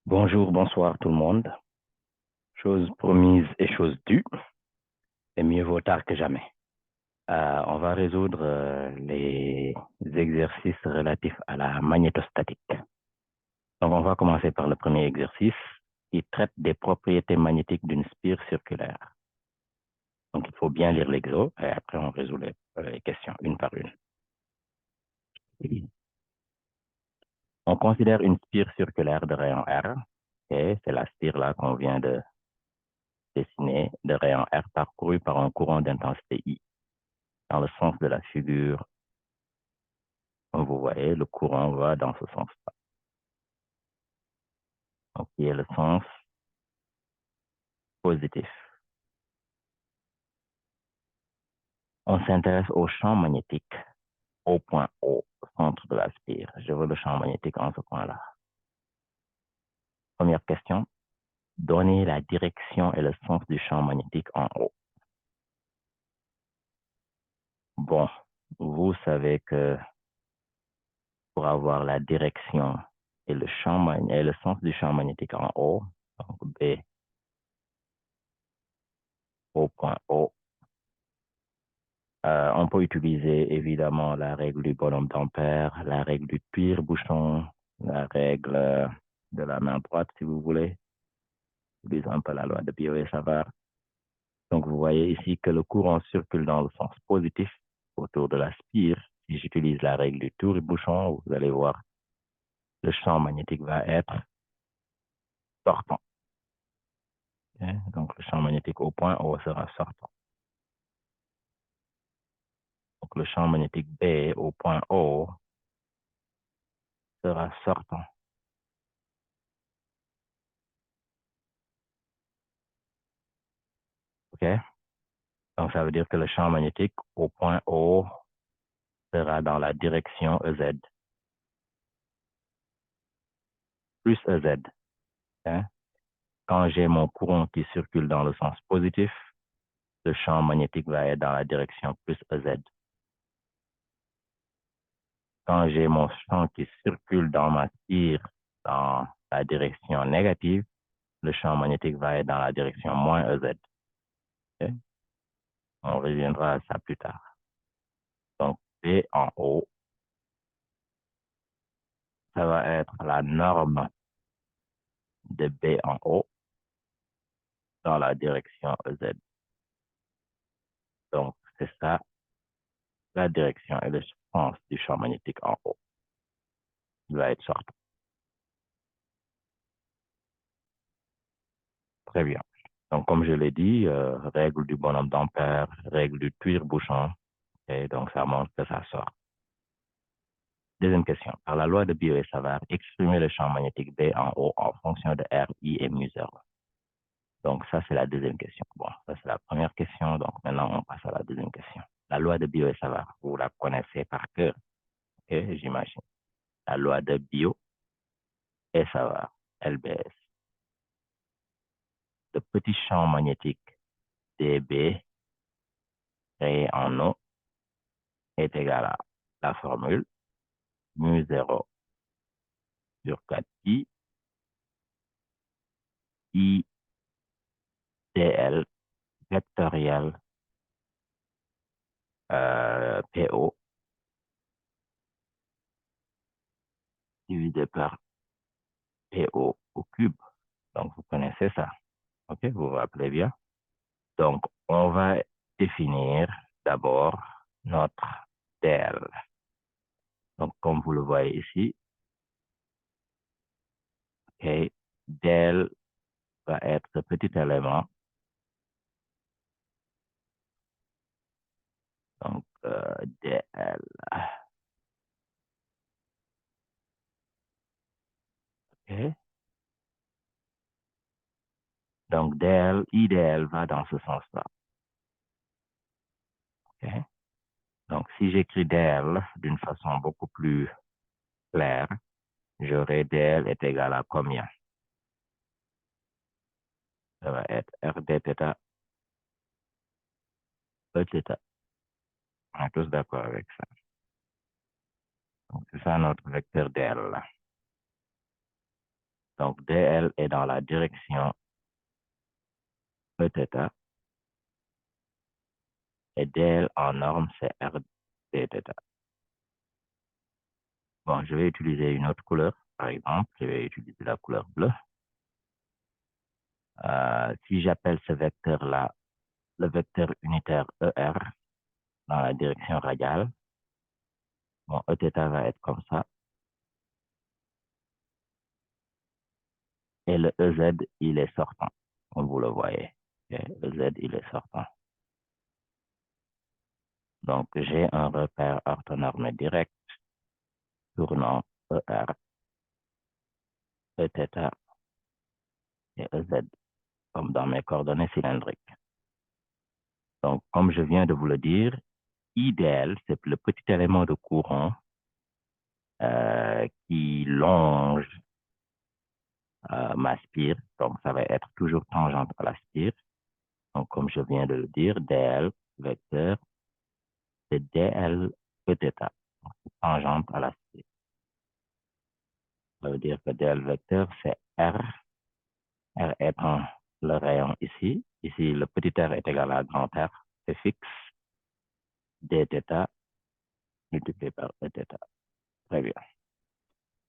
Bonjour, bonsoir tout le monde. Chose promise et chose due, et mieux vaut tard que jamais. On va résoudre les exercices relatifs à la magnétostatique. Donc, on va commencer par le premier exercice qui traite des propriétés magnétiques d'une spire circulaire. Donc, il faut bien lire l'exo et après on résout les questions une par une. On considère une spire circulaire de rayon R, et c'est la spire là qu'on vient de dessiner de rayon R parcourue par un courant d'intensité I. Dans le sens de la figure, comme vous voyez, le courant va dans ce sens-là. Donc, qui est le sens positif. On s'intéresse au champ magnétique au point O, au centre de la spire. Je veux le champ magnétique en ce point-là. Première question. Donnez la direction et le sens du champ magnétique en haut. Bon, vous savez que pour avoir la direction et le sens du champ magnétique en haut, donc B au point O, on peut utiliser évidemment la règle du bonhomme d'Ampère, la règle du tire-bouchon, la règle de la main droite, si vous voulez. Utilisons un peu la loi de Biot et Savart. Donc, vous voyez ici que le courant circule dans le sens positif autour de la spire. Si j'utilise la règle du tire-bouchon, vous allez voir, le champ magnétique va être sortant. Okay? Donc, le champ magnétique au point O sera sortant. Donc, le champ magnétique B au point O sera sortant. OK? Donc, ça veut dire que le champ magnétique au point O sera dans la direction EZ, plus EZ. Okay? Quand j'ai mon courant qui circule dans le sens positif, le champ magnétique va être dans la direction plus EZ. Quand j'ai mon champ qui circule dans ma spire dans la direction négative, le champ magnétique va être dans la direction moins EZ. Okay? On reviendra à ça plus tard. Donc, B en haut, ça va être la norme de B en haut dans la direction EZ. Donc, c'est ça, la direction et le sens du champ magnétique en haut. Il va être sortant. Très bien. Donc, comme je l'ai dit, règle du bonhomme d'Ampère, règle du tire-bouchon, et donc ça montre que ça sort. Deuxième question. Par la loi de Biot et Savart, exprimer le champ magnétique B en haut en fonction de R, I et mu0. Donc, ça, c'est la deuxième question. Bon, ça, c'est la première question. Donc, maintenant, on passe à la deuxième question. La loi de Biot et Savart, vous la connaissez par cœur, okay, j'imagine. La loi de Biot et Savart, LBS. Le petit champ magnétique DB créé en eau est égal à la formule mu0 sur 4pi I dl vectoriel PO divisé par PO au cube. Donc, vous connaissez ça. OK, vous vous rappelez bien. Donc, on va définir d'abord notre dl. Donc, comme vous le voyez ici, okay, del va être ce petit élément. Donc, dl. Okay. Donc, dl, idl va dans ce sens-là. Okay. Donc, si j'écris dl d'une façon beaucoup plus claire, j'aurai dl est égal à combien? Ça va être rd θ Eθ. On est tous d'accord avec ça. Donc, c'est ça notre vecteur dl. Donc, DL est dans la direction Eθ et DL en norme, c'est R dθ. Bon, je vais utiliser une autre couleur. Par exemple, je vais utiliser la couleur bleue. Si j'appelle ce vecteur-là le vecteur unitaire ER dans la direction radiale, mon Eθ va être comme ça. Et le EZ, il est sortant, comme vous le voyez. Et EZ, il est sortant. Donc, j'ai un repère orthonormé direct tournant ER, Eθ et EZ, comme dans mes coordonnées cylindriques. Donc, comme je viens de vous le dire, IDL, c'est le petit élément de courant qui longe ma spire. Donc, ça va être toujours tangente à la spire. Donc, comme je viens de le dire, DL vecteur, c'est DL Eθ, tangente à la spire. Ça veut dire que DL vecteur, c'est R. R étant le rayon ici. Ici, le petit r est égal à grand R. C'est fixe. Dθ multiplié par Eθ. Très bien.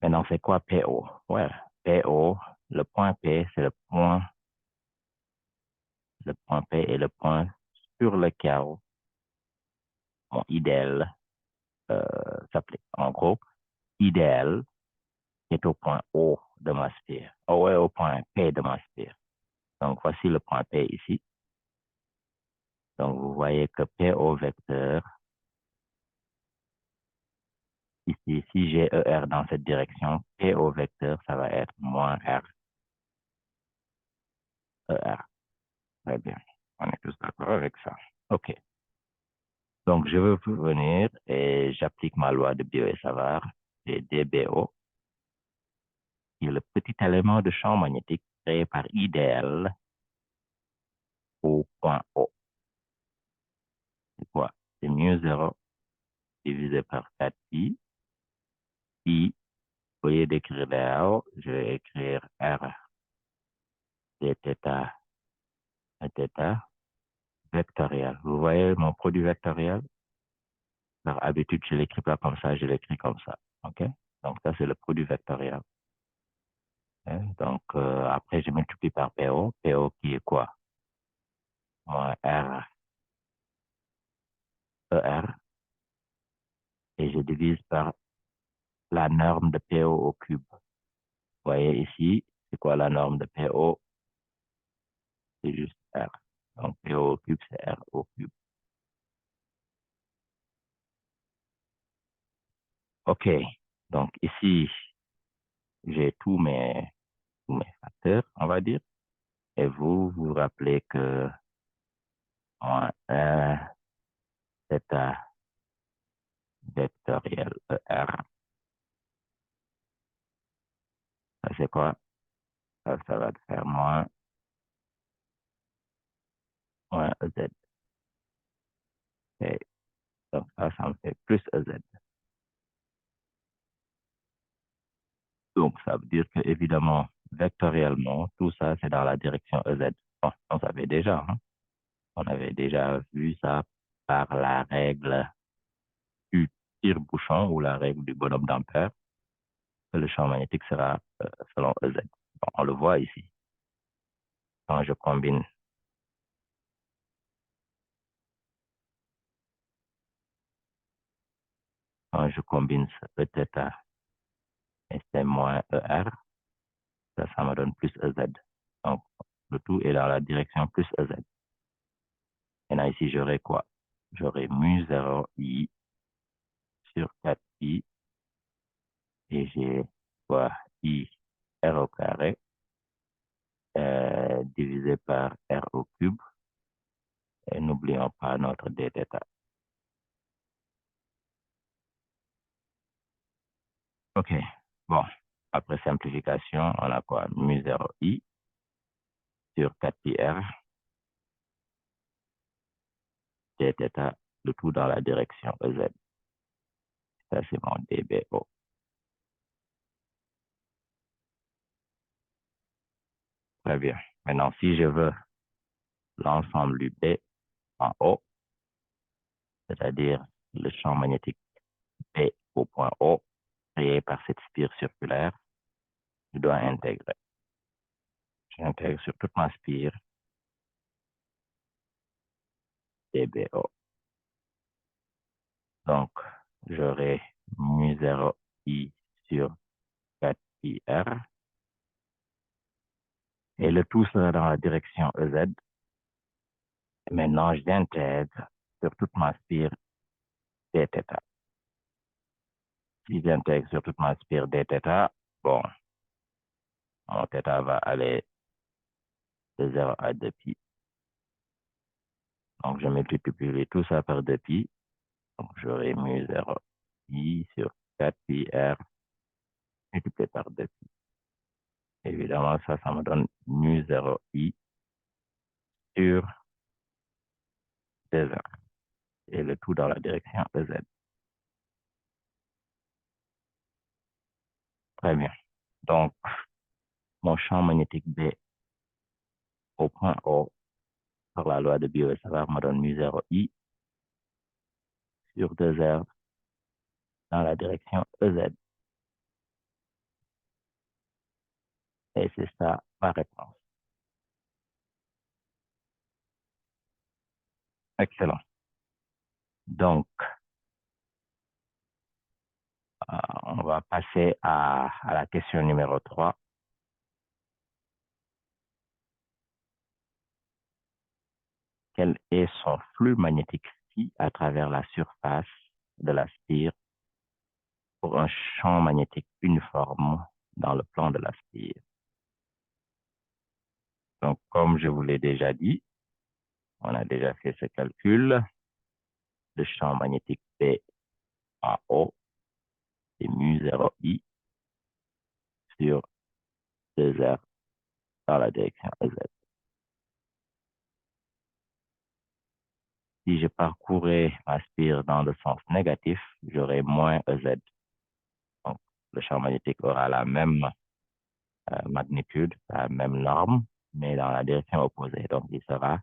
Maintenant, c'est quoi PO? Ouais, PO, le point P, c'est le point P est le point sur lequel mon idéal s'applique. En gros, idéal est au point O de ma spire. O est au point P de ma spire. Donc, voici le point P ici. Donc, vous voyez que PO vecteur, ici, si j'ai ER dans cette direction, PO vecteur, ça va être moins R, ER. Très bien. On est tous d'accord avec ça. OK. Donc, je veux venir et j'applique ma loi de Biot-Savart et DBO, qui est le petit élément de champ magnétique créé par IDL au point O. C'est quoi? C'est μ0 divisé par 4pi. Pi, au lieu d'écrire DL, je vais écrire R dθ θ vectoriel. Vous voyez mon produit vectoriel? Par habitude, je ne l'écris pas comme ça, je l'écris comme ça. OK? Donc, ça, c'est le produit vectoriel. Donc, après, je multiplie par PO. PO qui est quoi? Moins R, ER. Et je divise par la norme de PO au cube. Vous voyez ici, c'est quoi la norme de PO? C'est juste R. Donc, PO au cube, c'est R au cube. OK. Donc, ici, j'ai tous mes facteurs, on va dire. Et vous vous rappelez que moins 1 θ vectoriel ER, ça c'est quoi? Ça va faire moins EZ. Et donc, ça me fait plus EZ. Donc, ça veut dire que, évidemment, vectoriellement, tout ça, c'est dans la direction EZ. Bon, on savait déjà, hein? On avait déjà vu ça par la règle du tire-bouchon ou la règle du bonhomme d'Ampère, que le champ magnétique sera selon EZ. Bon, on le voit ici. Quand je combine ce Eθ et c'est moins ER, ça me donne plus EZ. Donc, le tout est dans la direction plus EZ. Et là, ici, j'aurai quoi? J'aurai μ0i sur 4i et j'ai quoi? I R au carré divisé par R au cube. Et n'oublions pas notre dθ. OK. Bon, après simplification, on a quoi? μ0i sur 4pi R dθ, le tout dans la direction EZ. Ça, c'est mon DBO. Très bien. Maintenant, si je veux l'ensemble du B en O, c'est-à-dire le champ magnétique B au point O, créé par cette spire circulaire, je dois intégrer. J'intègre sur toute ma spire DBO. Donc, j'aurai mu 0 I sur 4 IR. Et le tout sera dans la direction EZ. Maintenant, j'intègre sur toute ma spire dθ. Si j'intègre sur toute ma spire dθ, bon, mon θ va aller de 0 à 2π. Donc, je multiplie tout ça par 2π. Donc, j'aurai mu 0 I sur 4 pi R multiplié par 2π. Évidemment, ça me donne mu 0 I sur 2R. Et le tout dans la direction EZ. Très bien. Donc, mon champ magnétique B au point O, par la loi de Biot-Savart, me donne mu 0 I sur 2R dans la direction EZ. Et c'est ça ma réponse. Excellent. Donc, on va passer à la question numéro 3. Quel est son flux magnétique phi à travers la surface de la spire pour un champ magnétique uniforme dans le plan de la spire? Donc, comme je vous l'ai déjà dit, on a déjà fait ce calcul. Le champ magnétique P en haut, c'est mu 0 I sur 2R dans la direction EZ. Si je parcourais ma spire dans le sens négatif, j'aurai moins EZ. Donc, le champ magnétique aura la même magnitude, la même norme, mais dans la direction opposée. Donc, il sera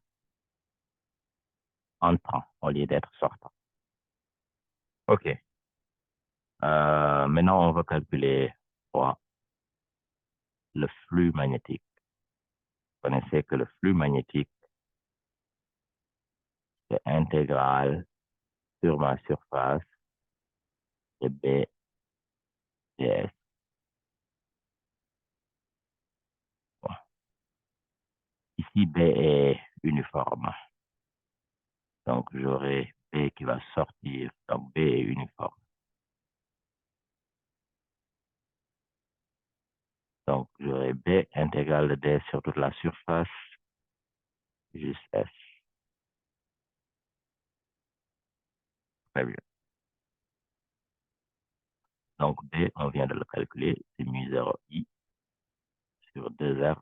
entrant au lieu d'être sortant. OK. Maintenant, on va calculer le flux magnétique. Vous connaissez que le flux magnétique, c'est intégral sur ma surface de B ds. Bon. Ici, B est uniforme. Donc, j'aurai B qui va sortir. Donc, B est uniforme. Donc, j'aurai B intégrale de D sur toute la surface, juste S. Très bien. Donc, B, on vient de le calculer, c'est mu 0 I sur 2R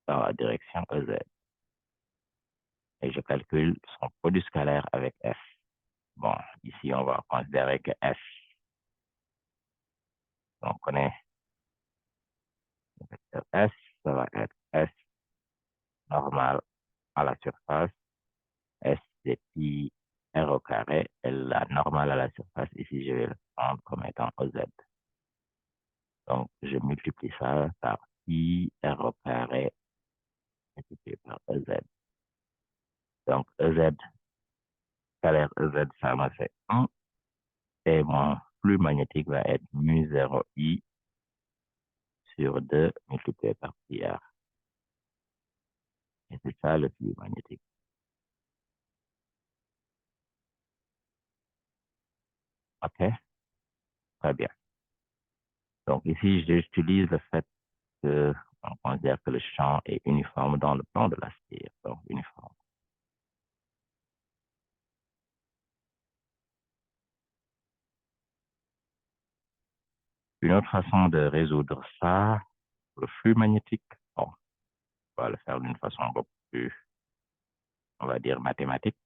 dans la direction EZ. Et je calcule son produit scalaire avec F. Bon, ici, on va considérer que F, on connaît le vecteur S, ça va être S normal à la surface, S c'est pi R au carré, et la normale à la surface, ici, je vais le prendre comme étant OZ. Donc, je multiplie ça par pi R au carré multiplié par EZ. Donc, EZ, scalaire EZ, ça m'a fait 1. Et mon flux magnétique va être mu 0 I sur 2 multiplié par pi R. Et c'est ça le flux magnétique. OK? Très bien. Donc, ici, j'utilise le fait qu'on considère que le champ est uniforme dans le plan de la spire. Donc, uniforme. Une autre façon de résoudre ça, le flux magnétique, bon, on va le faire d'une façon beaucoup plus, on va dire, mathématique.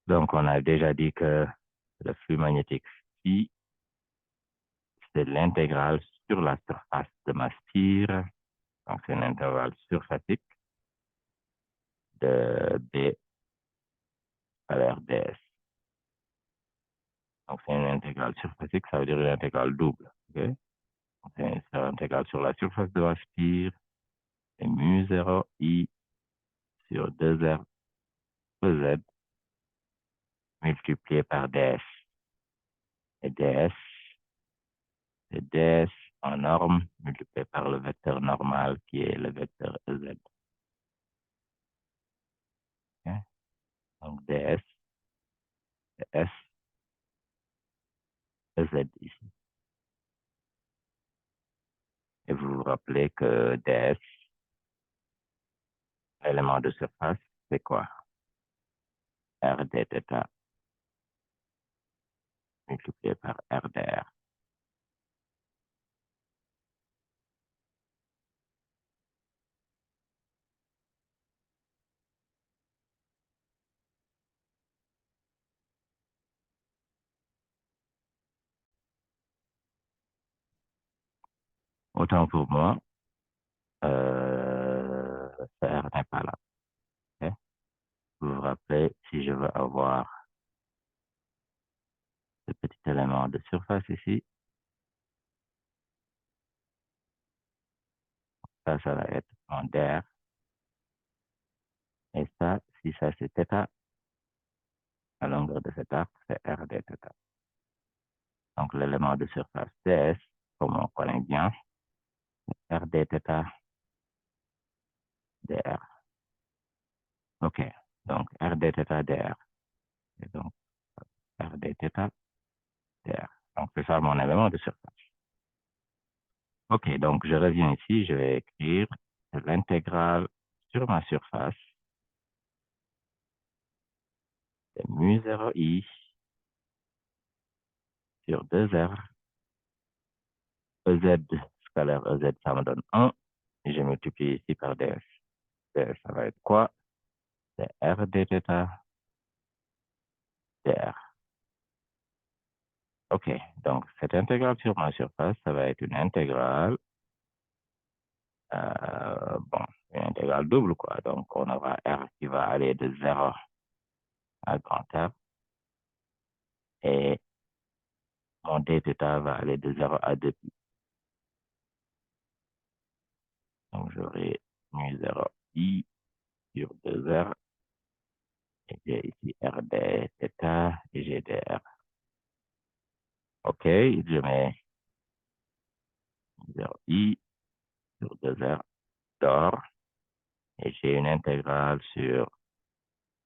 Donc, on a déjà dit que le flux magnétique phi, c'est l'intégrale sur la surface de ma sphère. Donc, c'est un intervalle surfacique de B vers ds. Donc, c'est une intégrale surfacique, ça veut dire une intégrale double. Okay? C'est une intégrale sur la surface de ma sphère. C'est mu 0 I sur 2R EZ multiplié par ds. Et ds, c'est ds en norme multiplié par le vecteur normal qui est le vecteur EZ. Okay? Donc, ds, c'est S, EZ ici. Et vous vous rappelez que ds, l'élément de surface, c'est quoi? R d θ multiplié par R dr. Autant pour moi, ce R n'est pas là. Okay? Vous vous rappelez, si je veux avoir ce petit élément de surface ici, ça va être en dr. Et ça, si ça c'est θ, la longueur de cet arc, c'est R d θ. Donc, l'élément de surface ds, comme on connaît bien, R d θ dr. OK. Donc, R d θ dr. Et donc, R d θ dr. Donc, c'est ça mon élément de surface. OK, donc je reviens ici, je vais écrire l'intégrale sur ma surface de mu 0 I sur 2R EZ, scalaire EZ, ça me donne 1, et je multiplie ici par ds. ds, ça va être quoi? C'est R d θ dr. OK, donc cette intégrale sur ma surface, ça va être une intégrale, bon, une intégrale double, quoi. Donc, on aura R qui va aller de 0 à grand R, et mon dθ va aller de 0 à 2π. Donc, j'aurai mu 0 I sur 2R, et j'ai ici R d θ, et j'ai dr. OK, je mets 0 I sur 2R d'or, et j'ai une intégrale sur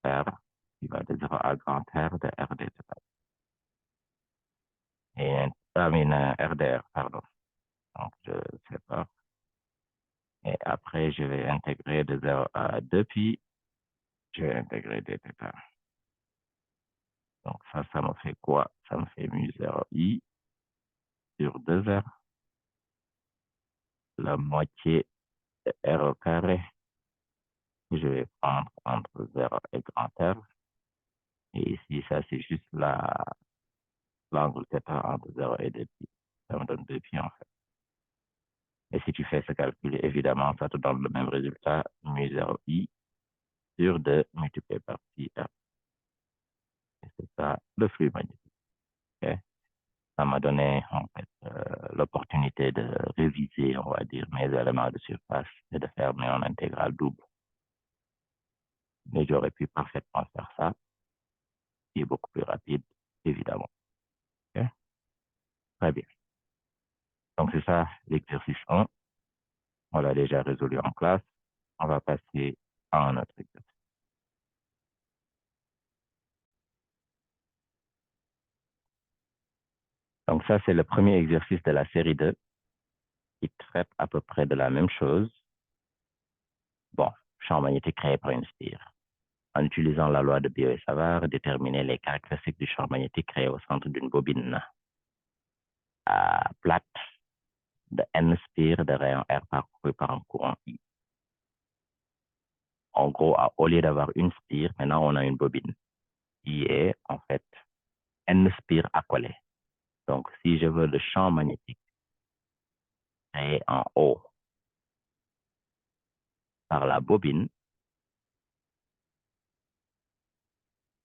R qui va de 0 à grand R de R d θ. Et une RDR, pardon. Donc, je sépare. Et après, je vais intégrer de 0 à 2π. Je vais intégrer dθ. Donc, ça me fait quoi? Ça me fait mu 0 I sur 2R. La moitié de R au carré. Je vais prendre entre 0 et grand R. Et ici, ça, c'est juste l'angle θ entre 0 et 2π. Ça me donne 2π, en fait. Et si tu fais ce calcul, évidemment, ça te donne le même résultat, mu 0 I sur 2 multiplié par pi R. Et c'est ça, le flux magnétique. Okay? Ça m'a donné, en fait, l'opportunité de réviser, on va dire, mes éléments de surface et de faire mes en intégrale double. Mais j'aurais pu parfaitement faire ça, qui est beaucoup plus rapide, évidemment. Okay? Très bien. Donc, c'est ça, l'exercice 1. On l'a déjà résolu en classe. On va passer à un autre exercice. Donc, ça, c'est le premier exercice de la série 2 qui traite à peu près de la même chose. Bon, champ magnétique créé par une sphère. En utilisant la loi de Biot et Savart, déterminer les caractéristiques du champ magnétique créé au centre d'une bobine plate de N spires de rayon R parcouru par un courant I. En gros, au lieu d'avoir une spire, maintenant on a une bobine qui est en fait N spires accolées. Donc, si je veux le champ magnétique créé en haut par la bobine,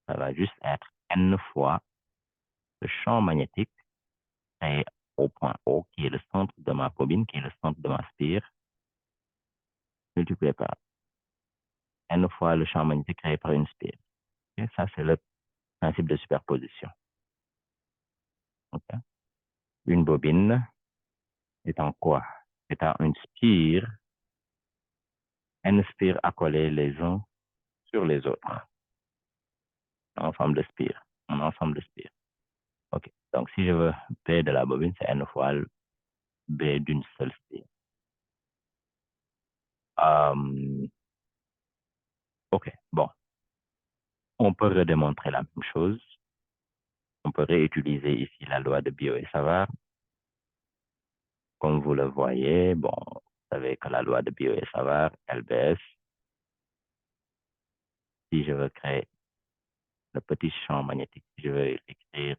ça va juste être N fois le champ magnétique créé au point O, qui est le centre de ma bobine, qui est le centre de ma spire, multiplié par N fois le champ magnétique créé par une spire. Et ça, c'est le principe de superposition. Okay? Une bobine étant quoi? Étant une spire, N spires accolées les uns sur les autres. Un ensemble de spires. Un ensemble de spires. OK. Donc, si je veux B de la bobine, c'est N fois B d'une seule spire. OK. Bon. On peut redémontrer la même chose. On peut réutiliser ici la loi de Biot et Savart. Comme vous le voyez, bon, vous savez que la loi de Biot et Savart, LBS, si je veux créer le petit champ magnétique, je vais écrire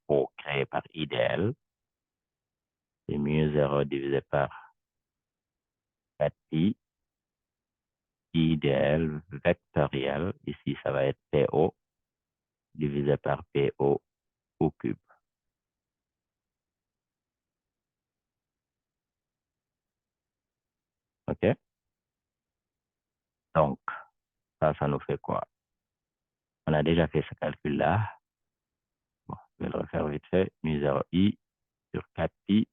pour créer par IDL, c'est mu 0 divisé par 4pi, IDL vectoriel, ici ça va être PO, divisé par PO au cube. OK? Donc, ça nous fait quoi? On a déjà fait ce calcul-là. Bon, je vais le refaire vite fait. Mu 0i sur 4pi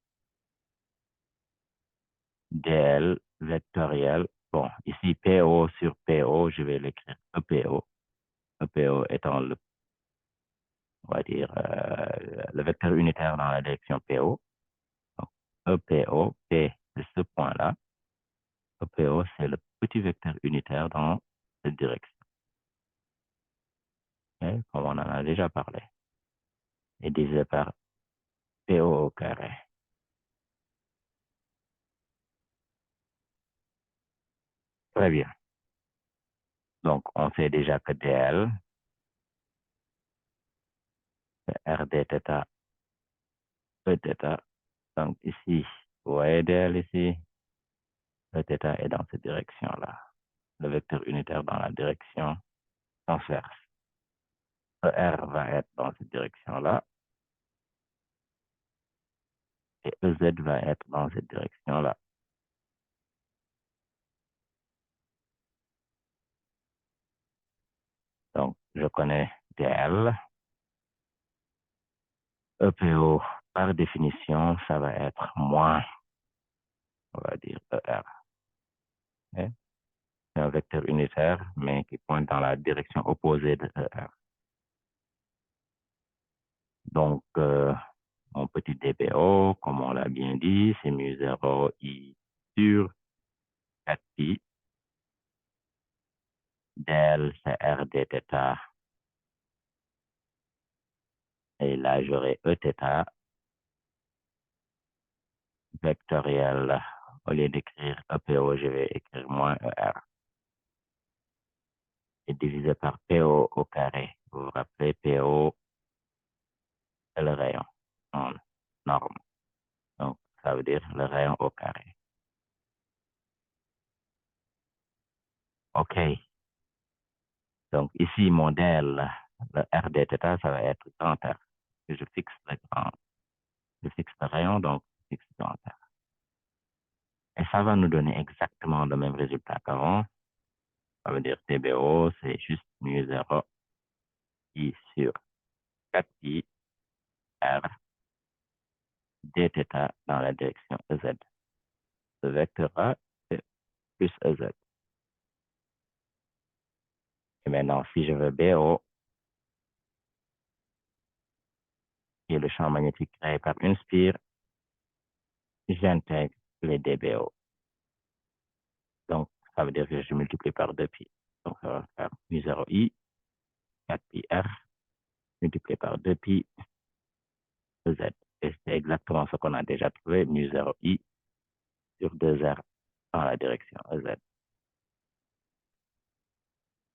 dl vectoriel. Bon, ici, PO sur PO, je vais l'écrire EPO. EPO étant le, on va dire, le vecteur unitaire dans la direction PO. Donc, EPO, P, c'est ce point-là. EPO, c'est le petit vecteur unitaire dans cette direction. Okay? Comme on en a déjà parlé. Et divisé par PO au carré. Très bien. Donc, on sait déjà que DL, c'est RD θ, E θ. Donc, ici, vous voyez DL ici, E θ est dans cette direction-là. Le vecteur unitaire dans la direction transverse. ER va être dans cette direction-là. Et EZ va être dans cette direction-là. Donc, je connais DL. EPO, par définition, ça va être moins, on va dire, ER. Okay? C'est un vecteur unitaire, mais qui pointe dans la direction opposée de ER. Donc, mon petit DBO, comme on l'a bien dit, c'est mu 0 I sur 4pi. Del, c'est R d θ. Et là, j'aurai E θ vectoriel. Au lieu d'écrire EPO, je vais écrire moins ER. Et divisé par PO au carré. Vous vous rappelez, PO, c'est le rayon en norme. Donc, ça veut dire le rayon au carré. OK. Donc, ici, mon del, le R d θ, ça va être grand R. Je fixe le rayon, donc je fixe grand R. Et ça va nous donner exactement le même résultat qu'avant. Ça veut dire TBO, c'est juste mu 0 I sur 4pi R dθ dans la direction EZ. Ce vecteur-là, c'est plus EZ. Et maintenant, si je veux BO, qui est le champ magnétique créé par une spire, j'intègre les DBO. Donc, ça veut dire que je multiplie par 2pi. Donc, ça va faire mu 0i, 4pi R, multiplié par 2pi EZ. Et c'est exactement ce qu'on a déjà trouvé, mu 0i sur 2R dans la direction EZ.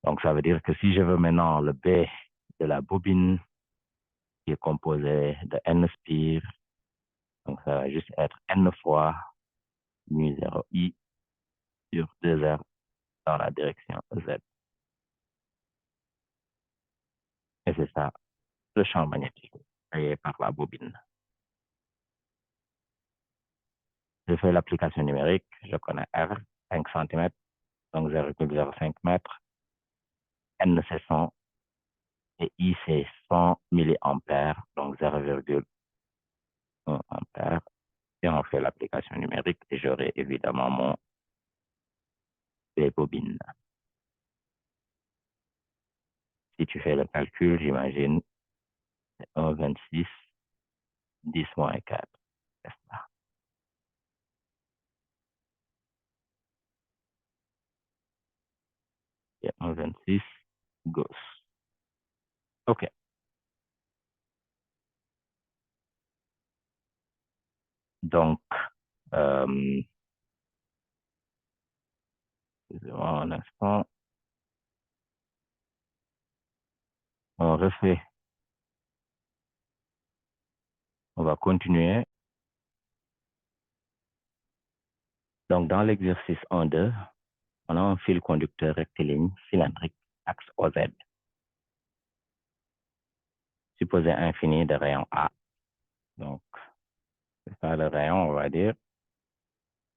Donc, ça veut dire que si je veux maintenant le B de la bobine qui est composé de N spires, donc ça va juste être N fois mu 0 I sur 2R dans la direction Z. Et c'est ça, le champ magnétique créé par la bobine. Je fais l'application numérique, je connais R, 5 cm, donc 0,05 mètres, N c'est 100, et I c'est 100 milliampères, donc 0,1 ampère. Et on fait l'application numérique et j'aurai évidemment les bobines. Si tu fais le calcul, j'imagine, c'est 1,26, 10 moins 4. C'est ça. Et 1,26, gauche. OK. Donc, euh, excusez-moi un instant, on refait, on va continuer. Donc, dans l'exercice 1-2, on a un fil conducteur rectiligne cylindrique, axe OZ, supposé infini de rayon A. Donc, c'est ça le rayon, on va dire.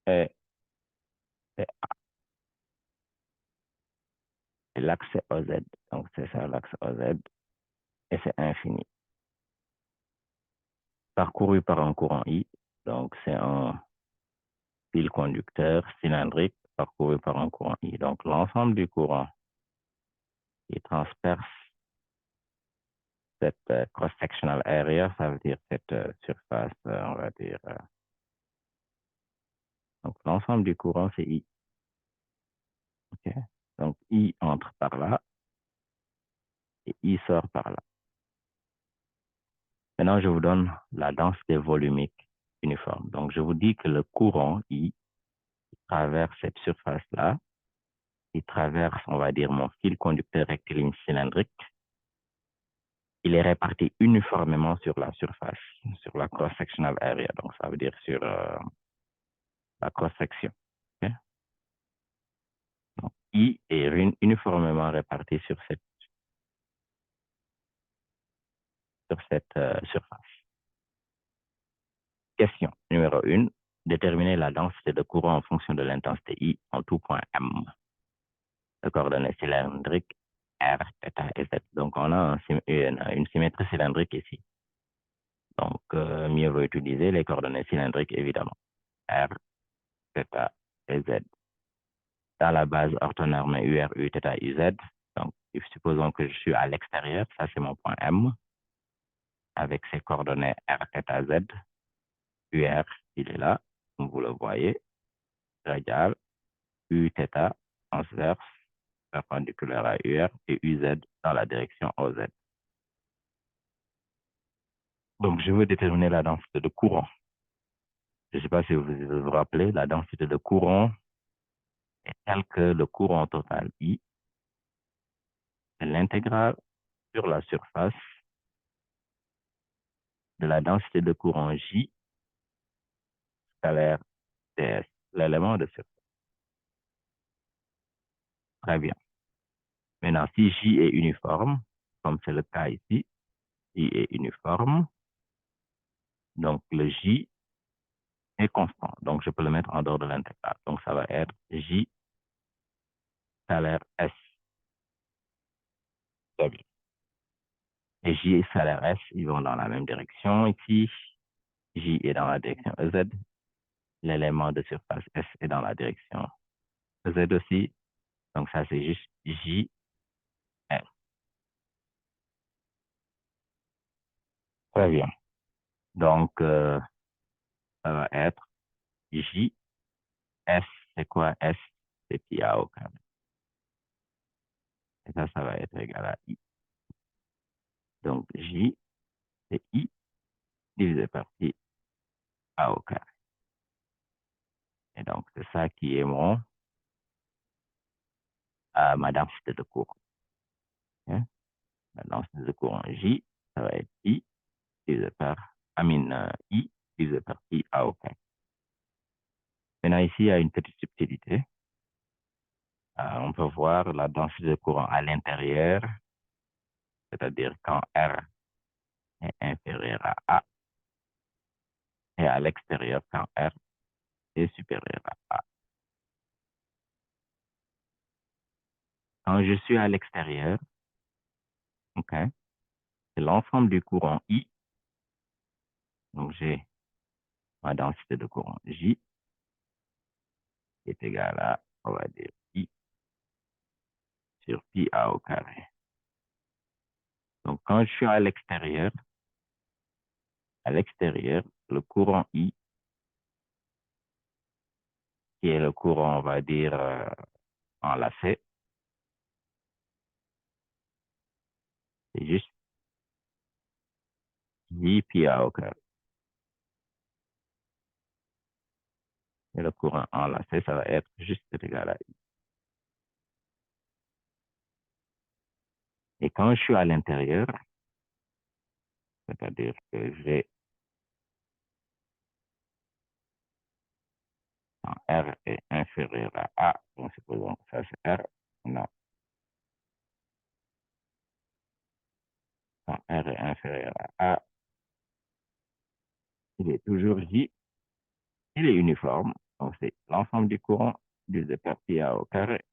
Et l'axe OZ. Donc, c'est ça l'axe OZ. Et c'est infini. Parcouru par un courant I. Donc, c'est un fil conducteur cylindrique parcouru par un courant I. Donc, l'ensemble du courant qui transperce cette cross-sectional area, ça veut dire cette surface, on va dire. Donc, l'ensemble du courant, c'est I. OK? Donc, I entre par là et I sort par là. Maintenant, je vous donne la densité volumique uniforme. Donc, je vous dis que le courant I traverse cette surface-là, il traverse, on va dire, mon fil conducteur rectiligne cylindrique. Il est réparti uniformément sur la surface, sur la cross-sectional area. Donc, ça veut dire sur la cross-section. Okay? Donc, I est uniformément réparti sur cette surface. Question numéro 1. Déterminer la densité de courant en fonction de l'intensité I en tout point M. De coordonnées cylindriques R, θ et Z. Donc, on a une symétrie cylindrique ici. Donc, mieux vaut utiliser les coordonnées cylindriques, évidemment. R, θ et Z. Dans la base orthonorme UR, U, θ, UZ. Donc, supposons que je suis à l'extérieur. Ça, c'est mon point M. Avec ses coordonnées R, θ, Z. UR, il est là. Vous le voyez. Radial. U, θ, transverse, perpendiculaire à UR. Et UZ dans la direction OZ. Donc, je veux déterminer la densité de courant. Je ne sais pas si vous vous rappelez, la densité de courant est telle que le courant total I est l'intégrale sur la surface de la densité de courant J scalaire DS, l'élément de surface. Très bien. Maintenant, si J est uniforme, comme c'est le cas ici, J est uniforme, donc le J est constant. Donc, je peux le mettre en dehors de l'intégrale. Donc, ça va être J scalaire S. Très bien. Et J et scalaire S, ils vont dans la même direction ici. J est dans la direction EZ. L'élément de surface S est dans la direction EZ aussi. Donc, ça, c'est juste J, S. Très bien. Donc, ça va être J, S, c'est quoi S? C'est pi A au carré. Et ça va être égal à I. Donc, J, c'est I divisé par pi A au carré. Et donc, c'est ça qui est ma densité de courant. Hein? La densité de courant J, ça va être I divisé par, I divisé par pi A au carré. Maintenant, ici, il y a une petite subtilité. On peut voir la densité de courant à l'intérieur, c'est-à-dire quand R est inférieur à A, et à l'extérieur quand R est supérieur à A. Quand je suis à l'extérieur, OK, c'est l'ensemble du courant I. Donc, j'ai ma densité de courant J qui est égale à, on va dire, I sur pi A au carré. Donc, quand je suis à l'extérieur, le courant I, qui est le courant, on va dire, enlacé, c'est juste J pi A au carré. Et le courant enlacé, ça va être juste égal à I. Et quand je suis à l'intérieur, c'est-à-dire que j'ai, quand R est inférieur à A, donc supposons que ça c'est R, non, quand R est inférieur à A, il est toujours J, il est uniforme, donc c'est l'ensemble du courant divisé par pi A au carré.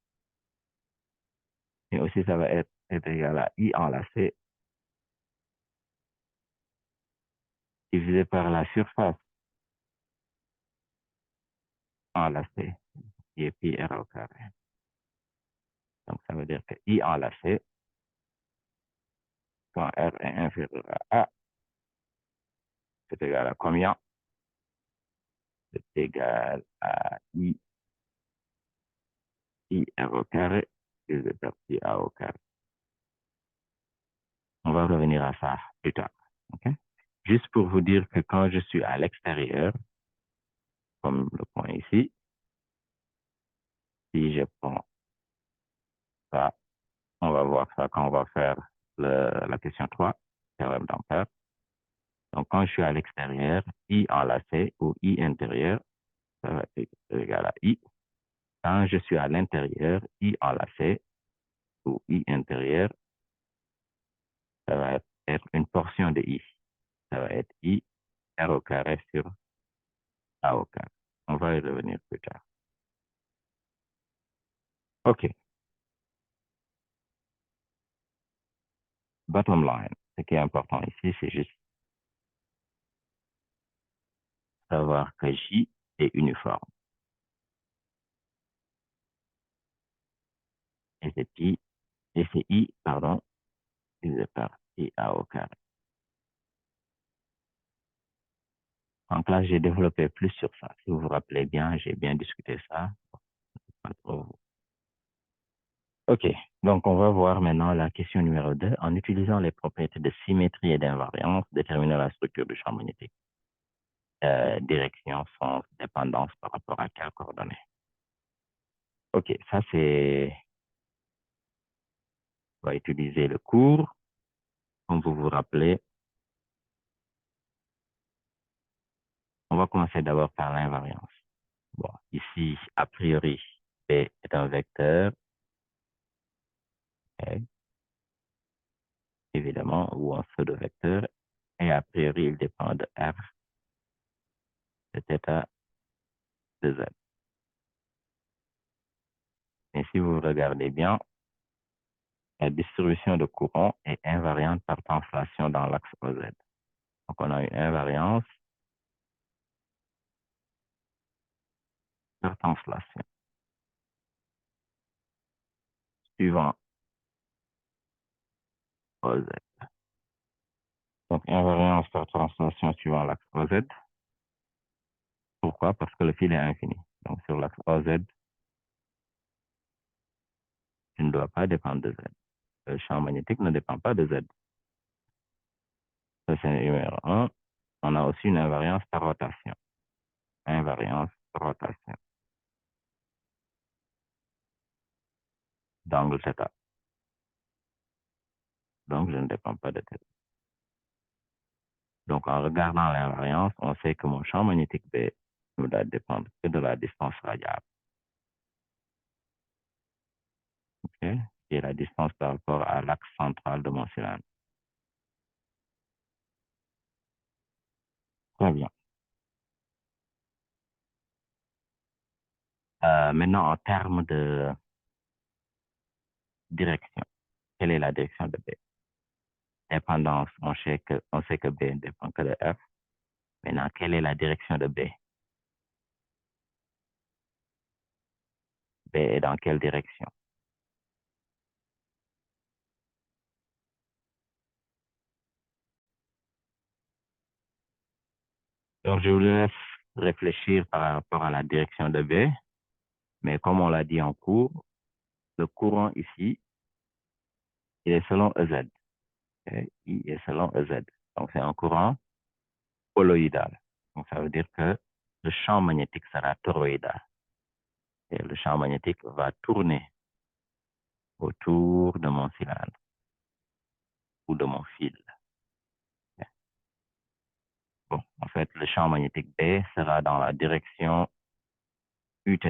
Et aussi, ça va être égal à I enlacé divisé par la surface enlacée, qui est pi R au carré. Donc, ça veut dire que I enlacé, quand R est inférieur à A, c'est égal à combien? C'est égal à I R au carré divisé par pi A au carré. On va revenir à ça plus tard. Okay? Juste pour vous dire que quand je suis à l'extérieur, comme le point ici, si je prends ça, on va voir ça quand on va faire la question 3, théorème d'Ampère. Donc, quand je suis à l'extérieur, I enlacé ou I intérieur, ça va être égal à I. Quand je suis à l'intérieur, I enlacé ou I intérieur, ça va être une portion de I. Ça va être I R au carré sur A au carré. On va y revenir plus tard. OK. Bottom line. Ce qui est important ici, c'est juste savoir que J est uniforme. Et c'est I, pardon, divisé par I A au carré. En classe, j'ai développé plus sur ça. Si vous vous rappelez bien, j'ai bien discuté ça. Pas trop. OK. Donc, on va voir maintenant la question numéro 2. En utilisant les propriétés de symétrie et d'invariance, déterminer la structure du champ magnétique. Direction, sens, dépendance par rapport à quelles coordonnées. OK. Ça, c'est... On va utiliser le cours. Comme vous vous rappelez, on va commencer d'abord par l'invariance. Bon, ici, a priori, B est un vecteur, okay, évidemment, ou un pseudo-vecteur, et a priori, il dépend de R de θ de Z. Et si vous regardez bien, la distribution de courant est invariante par translation dans l'axe OZ. Donc, on a une invariance par translation suivant OZ. Donc, invariance par translation suivant l'axe OZ. Pourquoi? Parce que le fil est infini. Donc, sur l'axe OZ, tu ne dois pas dépendre de Z. Le champ magnétique ne dépend pas de Z. Ça, c'est le numéro 1. On a aussi une invariance par rotation. Invariance par rotation d'angle θ. Donc, je ne dépends pas de θ. Donc, en regardant l'invariance, on sait que mon champ magnétique B ne va dépendre que de la distance radiale. OK? Qui est la distance par rapport à l'axe central de mon cylindre. Très bien. Maintenant, en termes de direction, quelle est la direction de B? Dépendance, on sait que B dépend que de F. Maintenant, quelle est la direction de B? B est dans quelle direction? Donc, je vous laisse réfléchir par rapport à la direction de B, mais comme on l'a dit en cours, le courant ici, il est selon EZ. Okay? Il est selon EZ. Donc, c'est un courant poloïdal. Donc, ça veut dire que le champ magnétique sera toroïdal. Et le champ magnétique va tourner autour de mon cylindre ou de mon fil. Okay? Bon, en fait, le champ magnétique B sera dans la direction Uθ.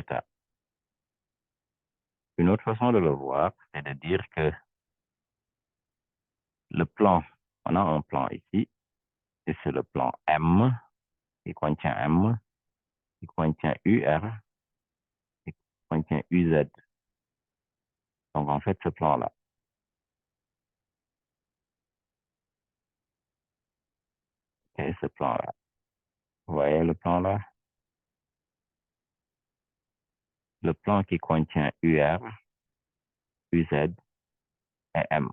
Une autre façon de le voir, c'est de dire que le plan, on a un plan ici, et c'est le plan M, qui contient M, qui contient UR, qui contient UZ. Donc, en fait, ce plan-là, et ce plan-là, vous voyez le plan-là? Le plan qui contient UR, UZ et M.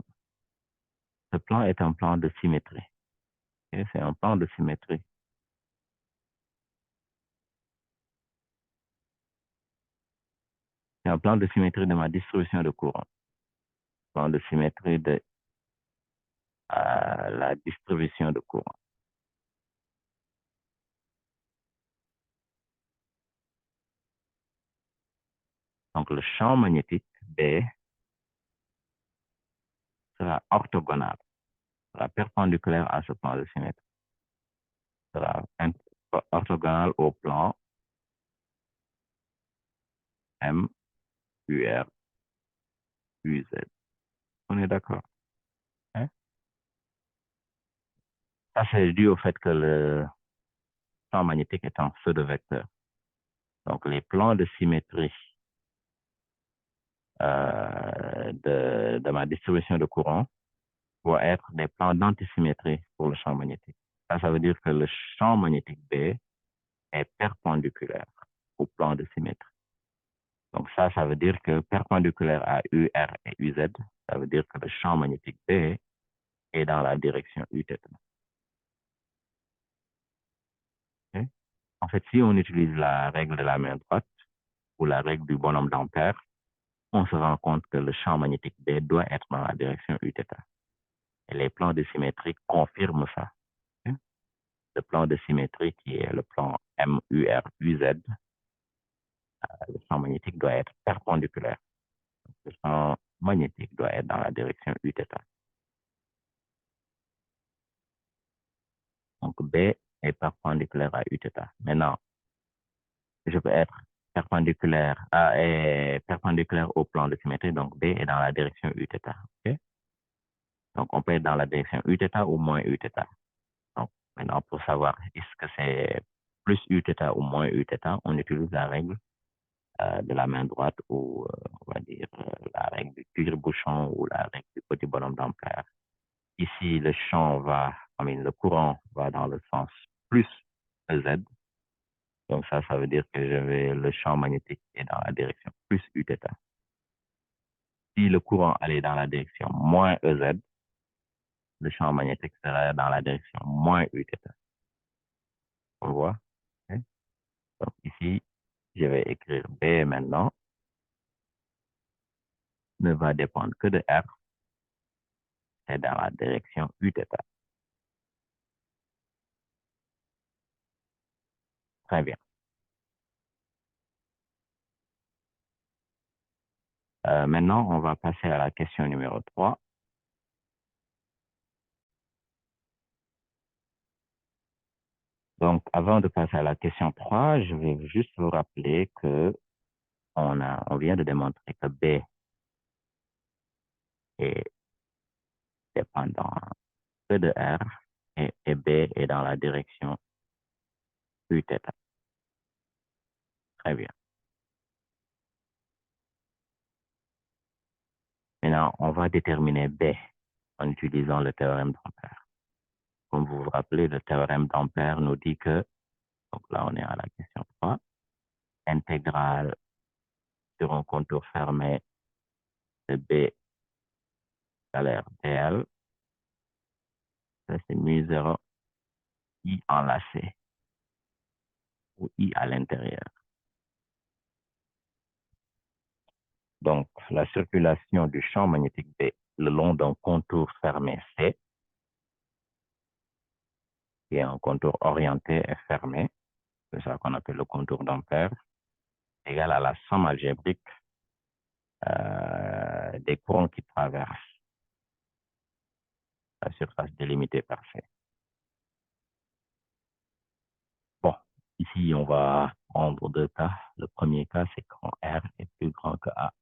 Ce plan est un plan de symétrie. Okay? C'est un plan de symétrie. C'est un plan de symétrie de ma distribution de courant. Plan de symétrie de la distribution de courant. Donc, le champ magnétique B sera orthogonal, sera perpendiculaire à ce plan de symétrie. Sera orthogonal au plan M, UR, UZ. On est d'accord? Hein? Ça, c'est dû au fait que le champ magnétique est en feu de vecteur. Donc, les plans de symétrie de ma distribution de courant vont être des plans d'antisymétrie pour le champ magnétique. Ça veut dire que le champ magnétique B est perpendiculaire au plan de symétrie. Donc ça veut dire que perpendiculaire à UR et UZ, ça veut dire que le champ magnétique B est dans la direction Uθ. Okay? En fait, si on utilise la règle de la main droite ou la règle du bonhomme d'Ampère, on se rend compte que le champ magnétique B doit être dans la direction Uθ. Et les plans de symétrie confirment ça. Okay? Le plan de symétrie qui est le plan MUR-UZ, le champ magnétique doit être perpendiculaire. Le champ magnétique doit être dans la direction Uθ. Donc B est perpendiculaire à Uθ. Maintenant, je peux être perpendiculaire au plan de symétrie, donc B est dans la direction Uθ. Okay? Donc on peut être dans la direction Uθ ou moins Uθ. Donc maintenant, pour savoir est-ce que c'est plus Uθ ou moins Uθ, on utilise la règle de la main droite ou on va dire la règle du tire-bouchon ou la règle du petit bonhomme d'Ampère. Ici, le courant va dans le sens plus EZ. Donc ça veut dire que le champ magnétique est dans la direction plus Uθ. Si le courant allait dans la direction moins EZ, le champ magnétique serait dans la direction moins Uθ. On voit? Okay? Donc ici, je vais écrire B maintenant, ne va dépendre que de R, c'est dans la direction Uθ. Très bien. Maintenant, on va passer à la question numéro 3. Donc, avant de passer à la question 3, je vais juste vous rappeler que on vient de démontrer que B est dépendant que de R et B est dans la direction U θ. Très bien. Maintenant, on va déterminer B en utilisant le théorème d'Ampère. Comme vous vous rappelez, le théorème d'Ampère nous dit que, donc là on est à la question 3, intégrale sur un contour fermé de B scalaire dl, ça c'est mu0 I enlacé ou I à l'intérieur. Donc, la circulation du champ magnétique B le long d'un contour fermé C, qui est un contour orienté et fermé, c'est ça qu'on appelle le contour d'Ampère, égale à la somme algébrique des courants qui traversent la surface délimitée par C. Bon, ici, on va prendre deux cas. Le premier cas, c'est quand R est plus grand que A.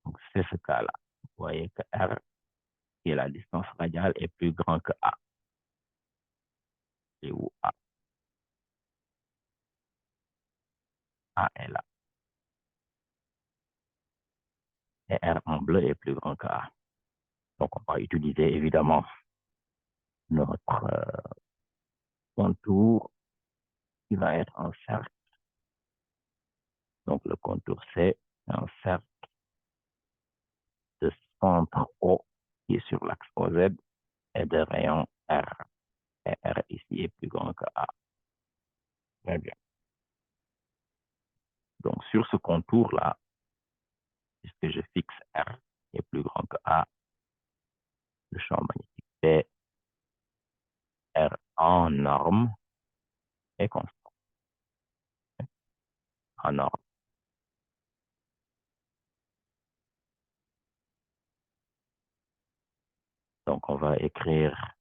Donc, c'est ce cas-là. Vous voyez que R, qui est la distance radiale, est plus grand que A. Et où A? A est là. Et R en bleu est plus grand que A. Donc, on va utiliser évidemment notre contour qui va être un cercle. Donc, le contour C, c'est un cercle de centre O qui est sur l'axe OZ et de rayon R. Et R ici est plus grand que A. Très bien. Donc, sur ce contour-là, puisque je fixe R qui est plus grand que A, le champ magnétique B, R en norme est constant. En norme. Donc, on va écrire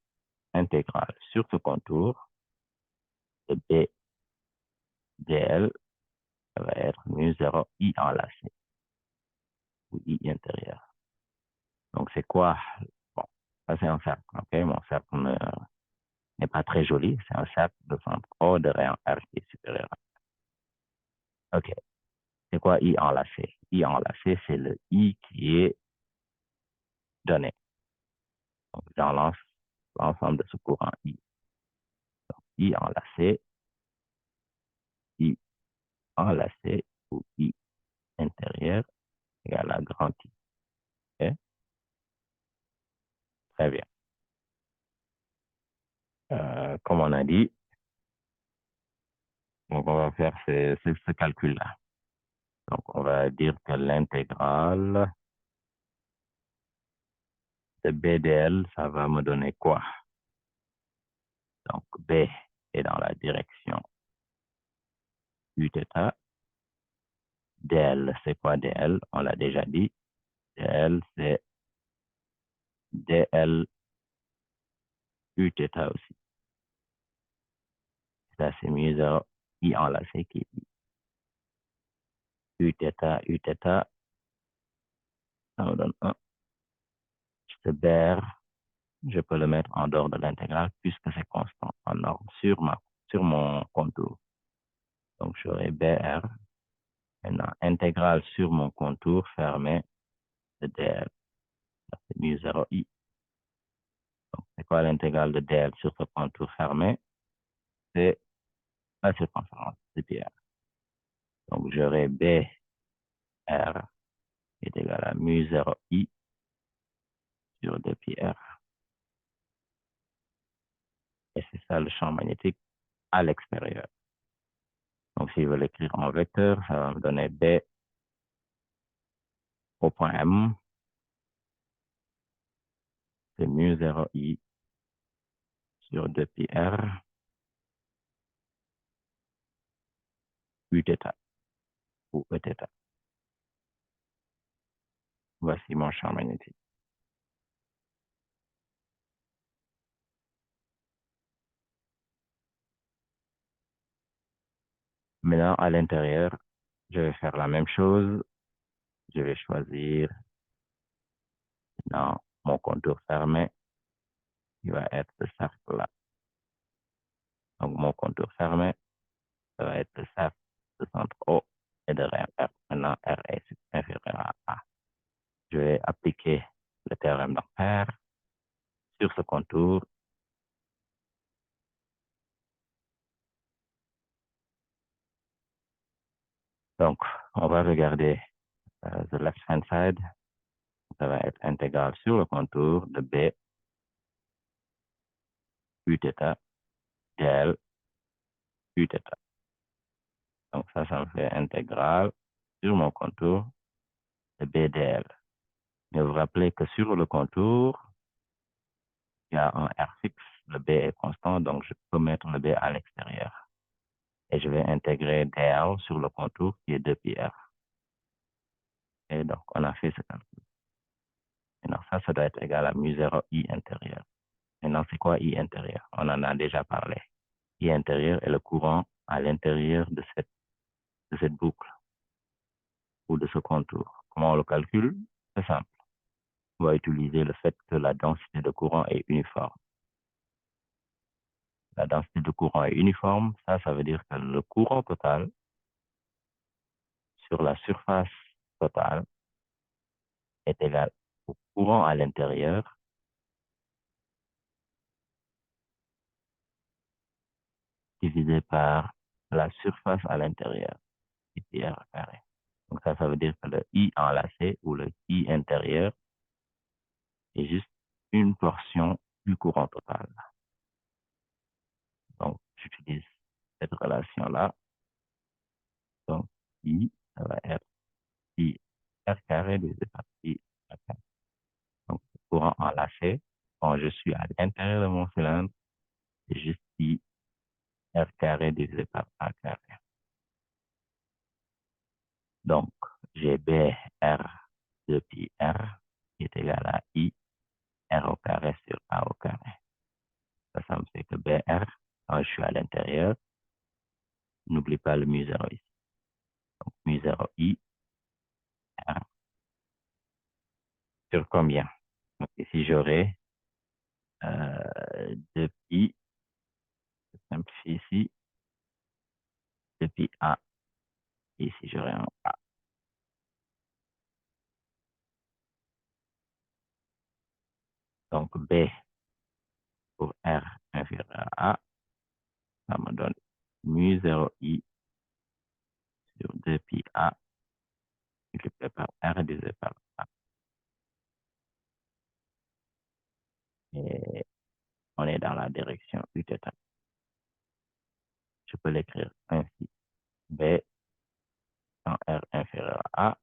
intégrale sur ce contour de B dl, ça va être mu0 I enlacé ou I intérieur. Donc, c'est quoi? Bon, ça c'est un cercle. OK? Mon cercle n'est pas très joli. C'est un cercle de centre O de rayon R qui est supérieur. OK. C'est quoi I enlacé? I enlacé, c'est le I qui est donné. Donc, j'enlace l'ensemble de ce courant I. Donc, I enlacé, I enlacé ou I intérieur égale à grand I. OK? Très bien. Comme on a dit, donc on va faire ce calcul-là. Donc, on va dire que l'intégrale de BDL, ça va me donner quoi? Donc, B est dans la direction U θ. DL, c'est quoi DL? On l'a déjà dit. DL, c'est DL U θ aussi. Ça, c'est mu0 I enlacé qui est U θ, ça me donne 1. Ce BR, je peux le mettre en dehors de l'intégrale puisque c'est constant en norme sur mon contour. Donc, j'aurai BR, maintenant, intégrale sur mon contour fermé de DL. C'est mu0 I. Donc, c'est quoi l'intégrale de DL sur ce contour fermé? C'est la circonférence de PR. Donc, j'aurai BR est égal à mu0 I sur 2πr. Et c'est ça le champ magnétique à l'extérieur. Donc, si je veux l'écrire en vecteur, ça va me donner B au point M, c'est mu0 I sur 2πr U θ ou E θ. Voici mon champ magnétique. Maintenant, à l'intérieur, je vais faire la même chose. Je vais choisir dans mon contour fermé, qui va être ce cercle-là. Donc, mon contour fermé, ça va être le cercle de centre O et de R. Maintenant, R est inférieur à A. Je vais appliquer le théorème d'Ampère sur ce contour. Donc, on va regarder the left-hand side. Ça va être intégral sur le contour de B, U θ, dl, U θ. Donc, ça me fait intégral sur mon contour de B dl. Mais vous rappelez que sur le contour, il y a un R fixe, le B est constant, donc je peux mettre le B à l'extérieur. Et je vais intégrer dl sur le contour qui est 2πr. Et donc, on a fait ce calcul. Maintenant, ça doit être égal à mu0 I intérieur. Maintenant, c'est quoi I intérieur? On en a déjà parlé. I intérieur est le courant à l'intérieur de cette boucle ou de ce contour. Comment on le calcule? C'est simple. On va utiliser le fait que la densité de courant est uniforme. La densité de courant est uniforme, ça veut dire que le courant total sur la surface totale est égal au courant à l'intérieur divisé par la surface à l'intérieur, pi r carré. Donc ça veut dire que le I enlacé ou le I intérieur est juste une portion du courant total. Donc, j'utilise cette relation-là. Donc, I, ça va être I R carré divisé par I R carré. Donc, le courant enlacé, quand je suis à l'intérieur de mon cylindre, c'est juste I R carré divisé par A carré. Donc, j'ai B R de pi R qui est égal à I R au carré sur A au carré. Ça me fait que BR, quand je suis à l'intérieur, n'oublie pas le mu0 ici. Donc, mu0 I R sur combien? Donc, ici, j'aurai 2pi, je simplifie ici, 2pi A. Ici, j'aurai un A. Donc, B pour R inférieur à A, ça me donne mu0 I sur 2pi A multiplié par R divisé par A. Et on est dans la direction U θ. Je peux l'écrire ainsi. B en R inférieur à A,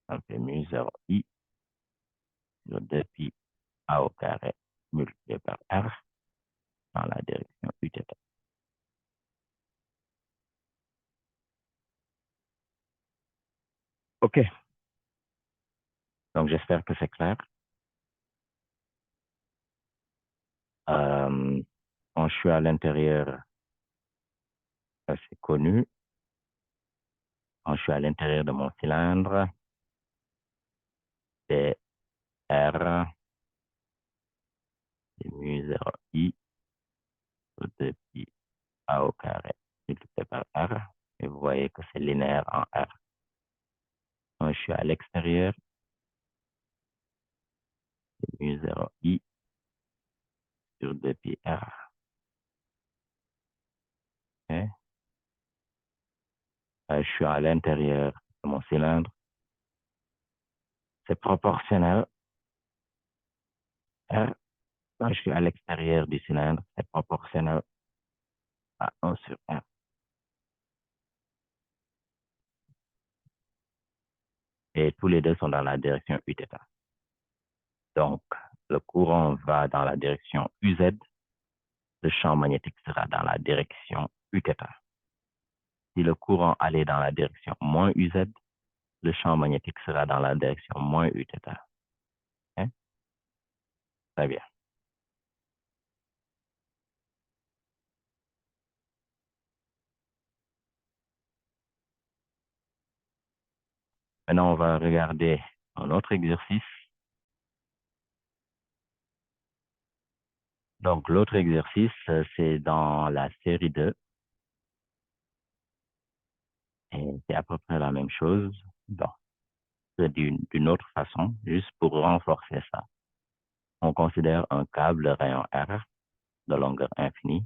ça me fait mu0 I sur 2pi A au carré multiplié par R dans la direction U θ. OK. Donc, j'espère que c'est clair. Quand je suis à l'intérieur, c'est connu. Quand je suis à l'intérieur de mon cylindre, c'est R, c'est mu0 I sur 2pi A au carré multiplié par R. Et vous voyez que c'est linéaire en R. Quand je suis à l'extérieur, c'est mu0 I sur 2pi R. Okay? Je suis à l'intérieur de mon cylindre. C'est proportionnel. R, quand je suis à l'extérieur du cylindre, c'est proportionnel à 1 sur R. Et tous les deux sont dans la direction U θ. Donc, le courant va dans la direction UZ, le champ magnétique sera dans la direction U θ. Si le courant allait dans la direction moins UZ, le champ magnétique sera dans la direction moins U θ. Okay? Très bien. Maintenant, on va regarder un autre exercice. Donc, l'autre exercice, c'est dans la série 2. Et c'est à peu près la même chose. Bon, c'est d'une autre façon, juste pour renforcer ça. On considère un câble rayon R de longueur infinie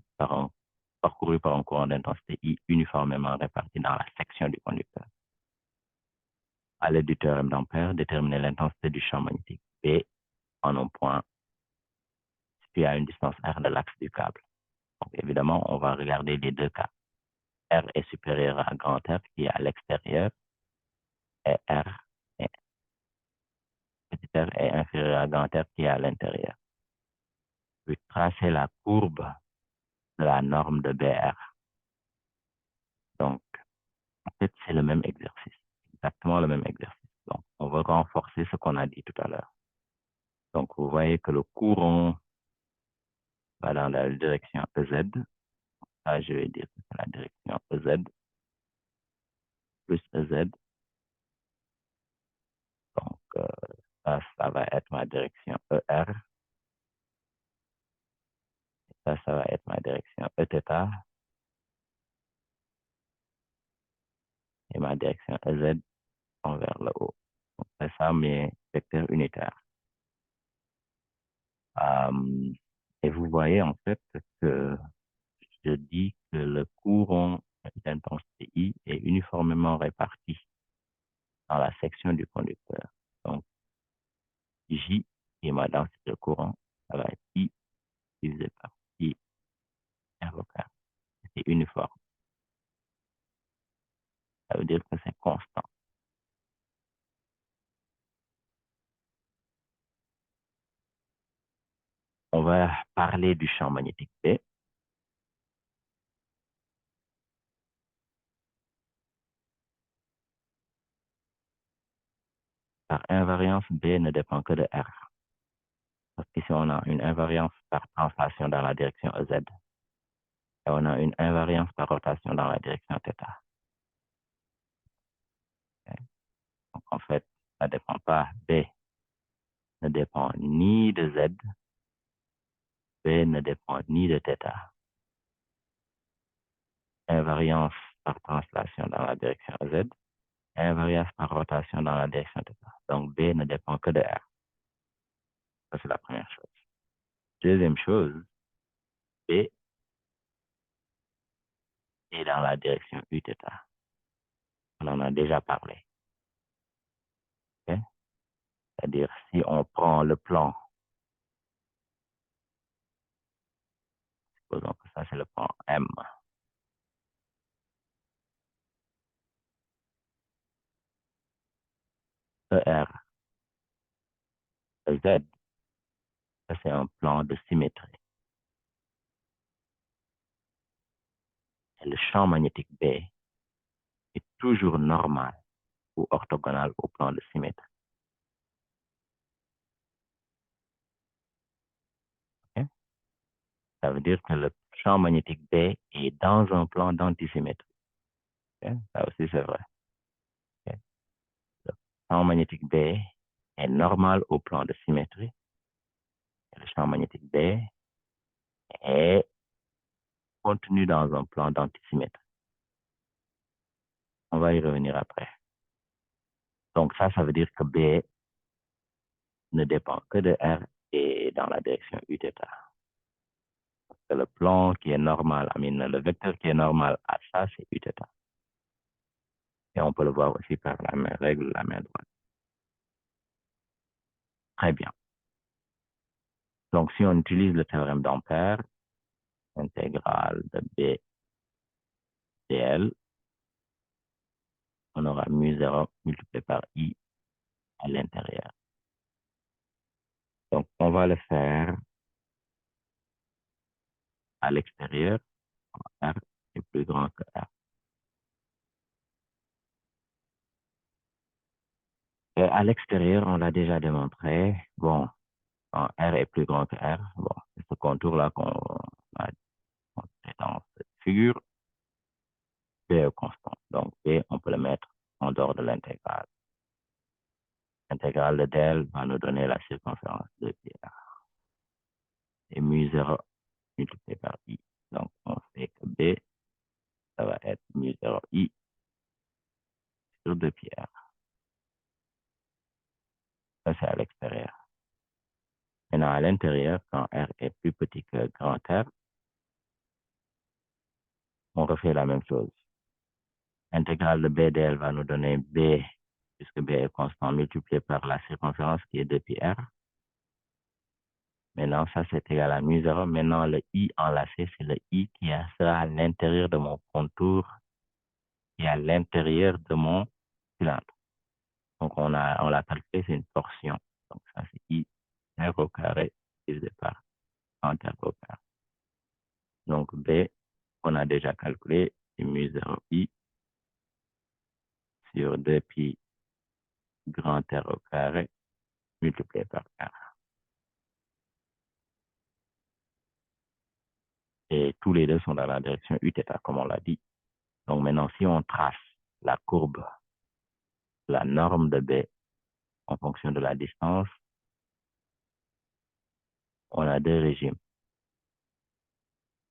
parcouru par un courant d'intensité I uniformément réparti dans la section du conducteur. À l'aide du théorème d'Ampère, déterminer l'intensité du champ magnétique B en un point situé à une distance R de l'axe du câble. Donc, évidemment, on va regarder les deux cas. R est supérieur à grand R qui est à l'extérieur et petit r est inférieur à grand R qui est à l'intérieur. Puis tracer la courbe de la norme de BR. Donc, en fait, c'est le même exercice, exactement le même exercice. Donc, on va renforcer ce qu'on a dit tout à l'heure. Donc, vous voyez que le courant va dans la direction EZ. Ça, je vais dire que c'est la direction EZ plus EZ. Donc, ça va être ma direction ER. Ça va être ma direction Eθ. Et ma direction EZ vers le haut. Donc, c'est ça mes vecteurs unitaires. Et vous voyez en fait que je dis que le courant d'intensité I est uniformément réparti dans la section du conducteur. Donc, J, qui est ma densité de courant, ça va être I divisé par I R au carré. C'est uniforme. Ça veut dire que c'est constant. On va parler du champ magnétique B. Par invariance, B ne dépend que de R. Parce qu'ici, on a une invariance par translation dans la direction EZ. Et on a une invariance par rotation dans la direction θ. Okay? Donc, en fait, ça ne dépend pas. B ne dépend ni de Z, B ne dépend ni de θ. Invariance par translation dans la direction Z, invariance par rotation dans la direction θ. Donc, B ne dépend que de R. Ça, c'est la première chose. Deuxième chose, B est dans la direction Uθ. On en a déjà parlé. Okay? C'est-à-dire, si on prend le plan, supposons que ça, c'est le plan M. ER, Z, ça, c'est un plan de symétrie. Et le champ magnétique B est toujours normal ou orthogonal au plan de symétrie. Okay? Ça veut dire que le champ magnétique B est dans un plan d'antisymétrie. Okay? Ça aussi, c'est vrai. Okay? Le champ magnétique B est normal au plan de symétrie. Et le champ magnétique B est contenu dans un plan d'antisymétrie. On va y revenir après. Donc ça veut dire que B ne dépend que de R et dans la direction Uθ. C'est le plan qui est normal, le vecteur qui est normal à ça, c'est Uθ. Et on peut le voir aussi par la main règle, la main droite. Très bien. Donc, si on utilise le théorème d'Ampère, intégrale de B dl, on aura mu0 multiplié par I à l'intérieur. Donc, on va le faire à l'extérieur. R est plus grand que R. Et à l'extérieur, on l'a déjà démontré. Bon, quand R est plus grand que R, bon, c'est ce contour-là qu'on a montré dans cette figure. B est constant. Donc, B, on peut le mettre en dehors de l'intégrale. L'intégrale de del va nous donner la circonférence de Pierre. Et mu0 multiplié par I. Donc, on sait que B, ça va être mu0 I sur 2 Pierre. Ça, c'est à l'extérieur. Maintenant, à l'intérieur, quand R est plus petit que grand R, on refait la même chose. Intégrale de B dl va nous donner B, puisque B est constant, multiplié par la circonférence qui est 2 pi R. Maintenant, ça, c'est égal à mu0. Maintenant, le I enlacé, c'est le I qui sera à l'intérieur de mon contour et à l'intérieur de mon cylindre. Donc, on l'a calculé, c'est une portion. Donc, ça, c'est I R au carré divisé par R au carré. Donc, B, on a déjà calculé, c'est mu0 I sur 2 pi grand R au carré multiplié par R. Et tous les deux sont dans la direction Uθ, comme on l'a dit. Donc, maintenant, si on trace la courbe, la norme de B en fonction de la distance, on a deux régimes.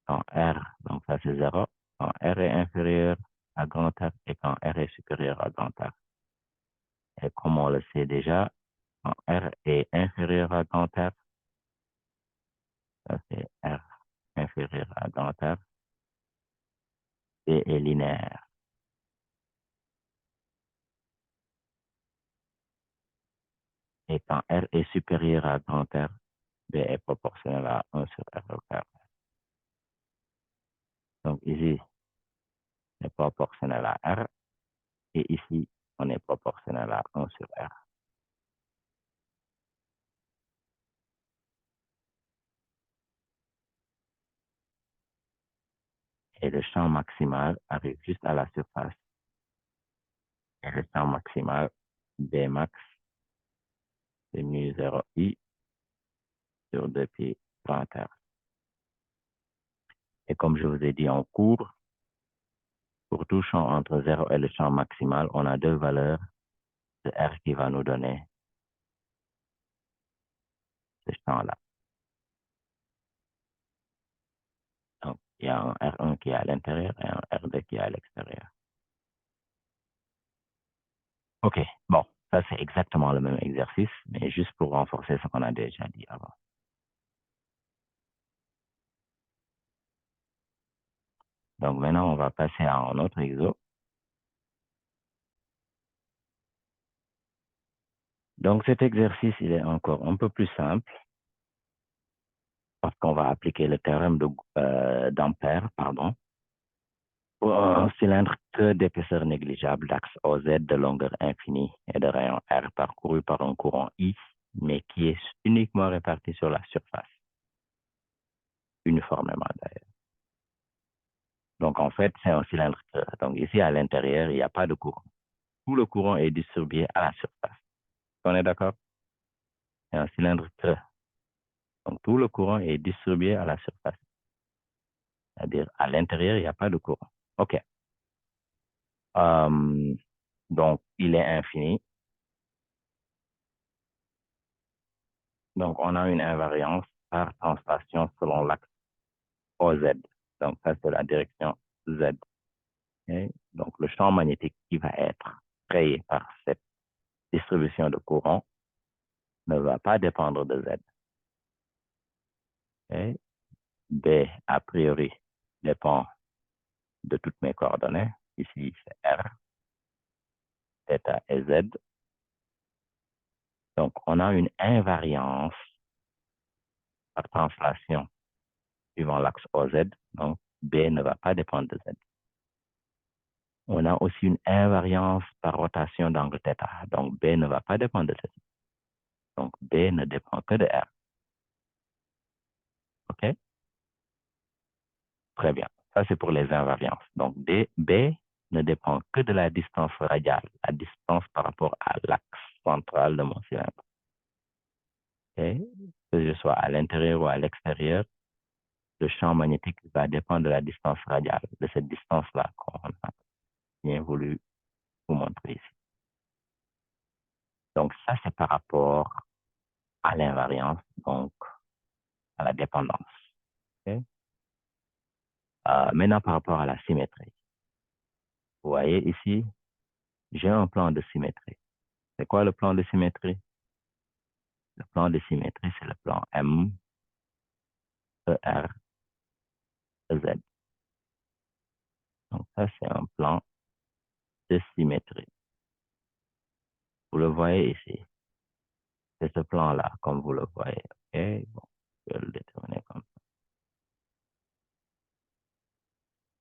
Quand R, donc ça c'est 0, quand R est inférieur à grand R et quand R est supérieur à grand R. Et comme on le sait déjà, quand R est inférieur à grand R, ça c'est R inférieur à grand R, B est linéaire. Et quand R est supérieur à grand R, B est proportionnel à 1 sur R au carré. Donc ici, c'est proportionnel à R. Et ici, on est proportionnel à 1 sur R. Et le champ maximal arrive juste à la surface. Et le champ maximal, B max, c'est mu0 I sur 2 pi grand R. Et comme je vous ai dit en cours, pour tout champ entre 0 et le champ maximal, on a deux valeurs de R qui va nous donner ce champ-là. Donc, il y a un R1 qui est à l'intérieur et un R2 qui est à l'extérieur. OK, bon, ça c'est exactement le même exercice, mais juste pour renforcer ce qu'on a déjà dit avant. Donc maintenant, on va passer à un autre exo. Donc cet exercice, il est encore un peu plus simple parce qu'on va appliquer le théorème d'Ampère, pour un cylindre que d'épaisseur négligeable d'axe OZ de longueur infinie et de rayon R parcouru par un courant I, mais qui est uniquement réparti sur la surface, uniformément d'ailleurs. Donc en fait, c'est un cylindre creux. Donc ici, à l'intérieur, il n'y a pas de courant. Tout le courant est distribué à la surface. On est d'accord? C'est un cylindre creux. Donc tout le courant est distribué à la surface. C'est-à-dire, à l'intérieur, il n'y a pas de courant. OK. Donc, il est infini. Donc, on a une invariance par translation selon l'axe OZ. Donc, ça, c'est la direction Z. Okay? Donc, le champ magnétique qui va être créé par cette distribution de courant ne va pas dépendre de Z. Okay? B, a priori, dépend de toutes mes coordonnées. Ici, c'est R, θ et Z. Donc, on a une invariance par translation suivant l'axe OZ. Donc, B ne va pas dépendre de Z. On a aussi une invariance par rotation d'angle θ. Donc, B ne va pas dépendre de Z. Donc, B ne dépend que de R. OK? Très bien. Ça, c'est pour les invariances. Donc, B ne dépend que de la distance radiale, la distance par rapport à l'axe central de mon cylindre. OK? Que je sois à l'intérieur ou à l'extérieur, le champ magnétique va dépendre de la distance radiale, de cette distance-là qu'on a bien voulu vous montrer ici. Donc, ça, c'est par rapport à l'invariance, donc à la dépendance. Okay? Maintenant, par rapport à la symétrie. Vous voyez ici, j'ai un plan de symétrie. C'est quoi le plan de symétrie? Le plan de symétrie, c'est le plan M, E, R, E, Z. Donc, ça, c'est un plan de symétrie. Vous le voyez ici. C'est ce plan-là, comme vous le voyez. OK? Bon, je vais le déterminer comme ça.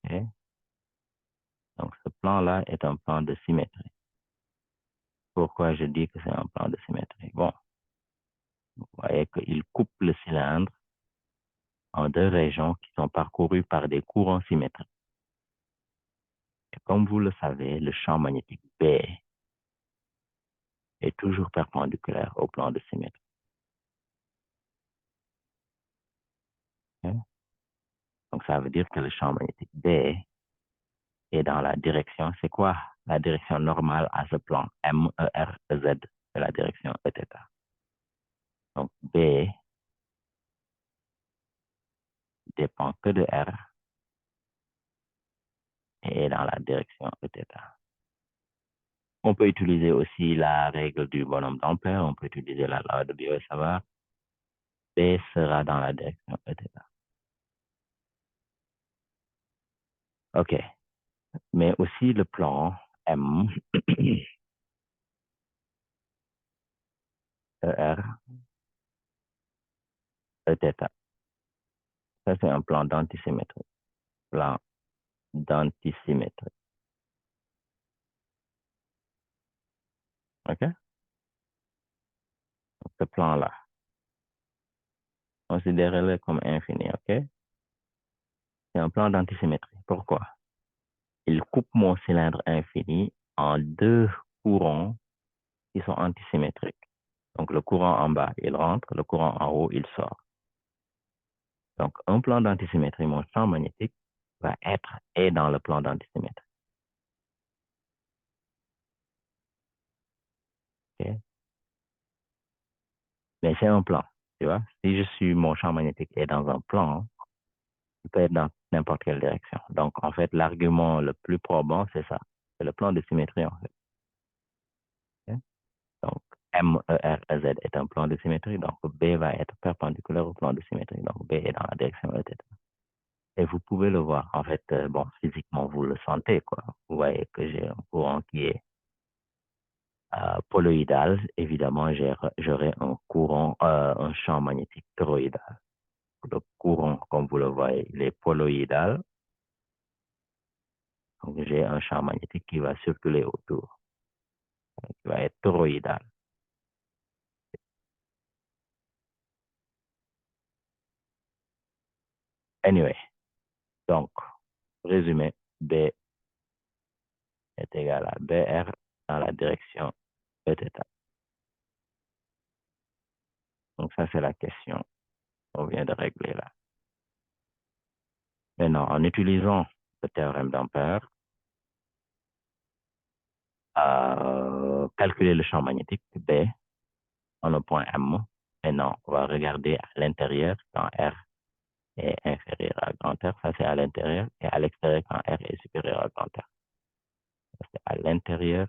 OK? Donc, ce plan-là est un plan de symétrie. Pourquoi je dis que c'est un plan de symétrie? Bon, vous voyez qu'il coupe le cylindre en deux régions qui sont parcourues par des courants symétriques. Et comme vous le savez, le champ magnétique B est toujours perpendiculaire au plan de symétrie. Okay? Donc, ça veut dire que le champ magnétique B est dans la direction. C'est quoi la direction normale à ce plan? M, E, R, E, Z. C'est la direction E, θ. Donc, B dépend que de R et est dans la direction θ. On peut utiliser aussi la règle du bonhomme d'Ampère, on peut utiliser la loi de Biot-Savart. B sera dans la direction θ. OK. Mais aussi le plan M, ER, Eθ. Ça, c'est un plan d'antisymétrie. Plan d'antisymétrie. OK? Donc, ce plan-là, considérez-le comme infini. OK? C'est un plan d'antisymétrie. Pourquoi? Il coupe mon cylindre infini en deux courants qui sont antisymétriques. Donc, le courant en bas, il rentre, le courant en haut, il sort. Donc, un plan d'antisymétrie, mon champ magnétique va être et dans le plan d'antisymétrie. Okay? Mais c'est un plan, tu vois. Si je suis, mon champ magnétique est dans un plan, il peut être dans n'importe quelle direction. Donc, en fait, l'argument le plus probant, c'est ça. C'est le plan de symétrie, en fait. Okay? Donc, M, E, R, E, Z est un plan de symétrie. Donc, B va être perpendiculaire au plan de symétrie. Donc, B est dans la direction E, θ. Et vous pouvez le voir. En fait, bon, physiquement, vous le sentez, quoi. Vous voyez que j'ai un courant qui est poloïdal. Évidemment, j'aurai un courant, un champ magnétique toroïdal. Le courant, comme vous le voyez, il est poloïdal. Donc, j'ai un champ magnétique qui va circuler autour, qui va être toroïdal. Anyway, donc, résumé, B est égal à BR dans la direction Eθ. Donc, ça, c'est la question qu'on vient de régler là. Maintenant, en utilisant le théorème d'Ampère, calculer le champ magnétique B en un point M. Maintenant, on va regarder à l'intérieur quand R est inférieur à grand R. Ça, c'est à l'intérieur. Et à l'extérieur quand R est supérieur à grand R. Ça, c'est à l'intérieur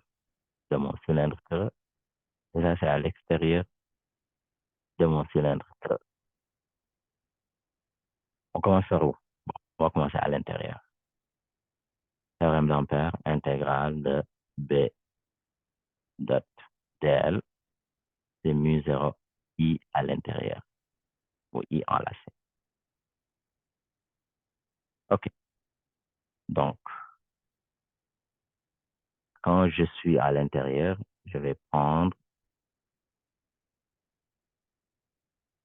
de mon cylindre creux. Et ça, c'est à l'extérieur de mon cylindre creux. On commence par où? Bon, on va commencer à l'intérieur. Théorème d'Ampère, intégrale de B dot dl, c'est mu 0 I à l'intérieur, ou I enlacé. OK. Donc, quand je suis à l'intérieur, je vais prendre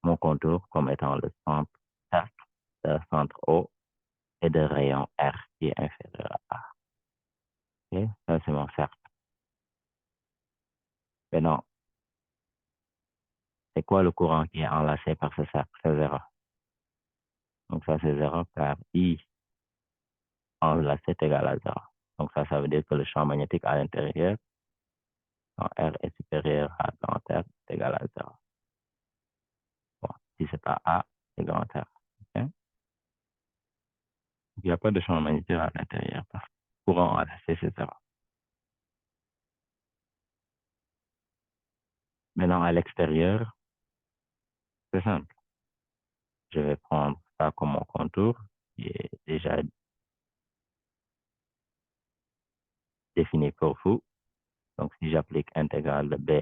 mon contour comme étant le centre cercle, le centre O et de rayon R qui est inférieur à A. OK? Ça, c'est mon cercle. Maintenant, c'est quoi le courant qui est enlacé par ce cercle? C'est 0. Donc, ça, c'est 0 car I enlacé est égal à 0. Donc, ça veut dire que le champ magnétique à l'intérieur quand R est supérieur à grand R, c'est égal à 0. Bon, si c'est pas A, c'est grand R. Okay? Il n'y a pas de champ magnétique à l'intérieur. Courant enlacé, c'est 0. Maintenant, à l'extérieur, c'est simple. Je vais prendre ça comme mon contour qui est déjà défini pour vous. Donc, si j'applique intégrale de B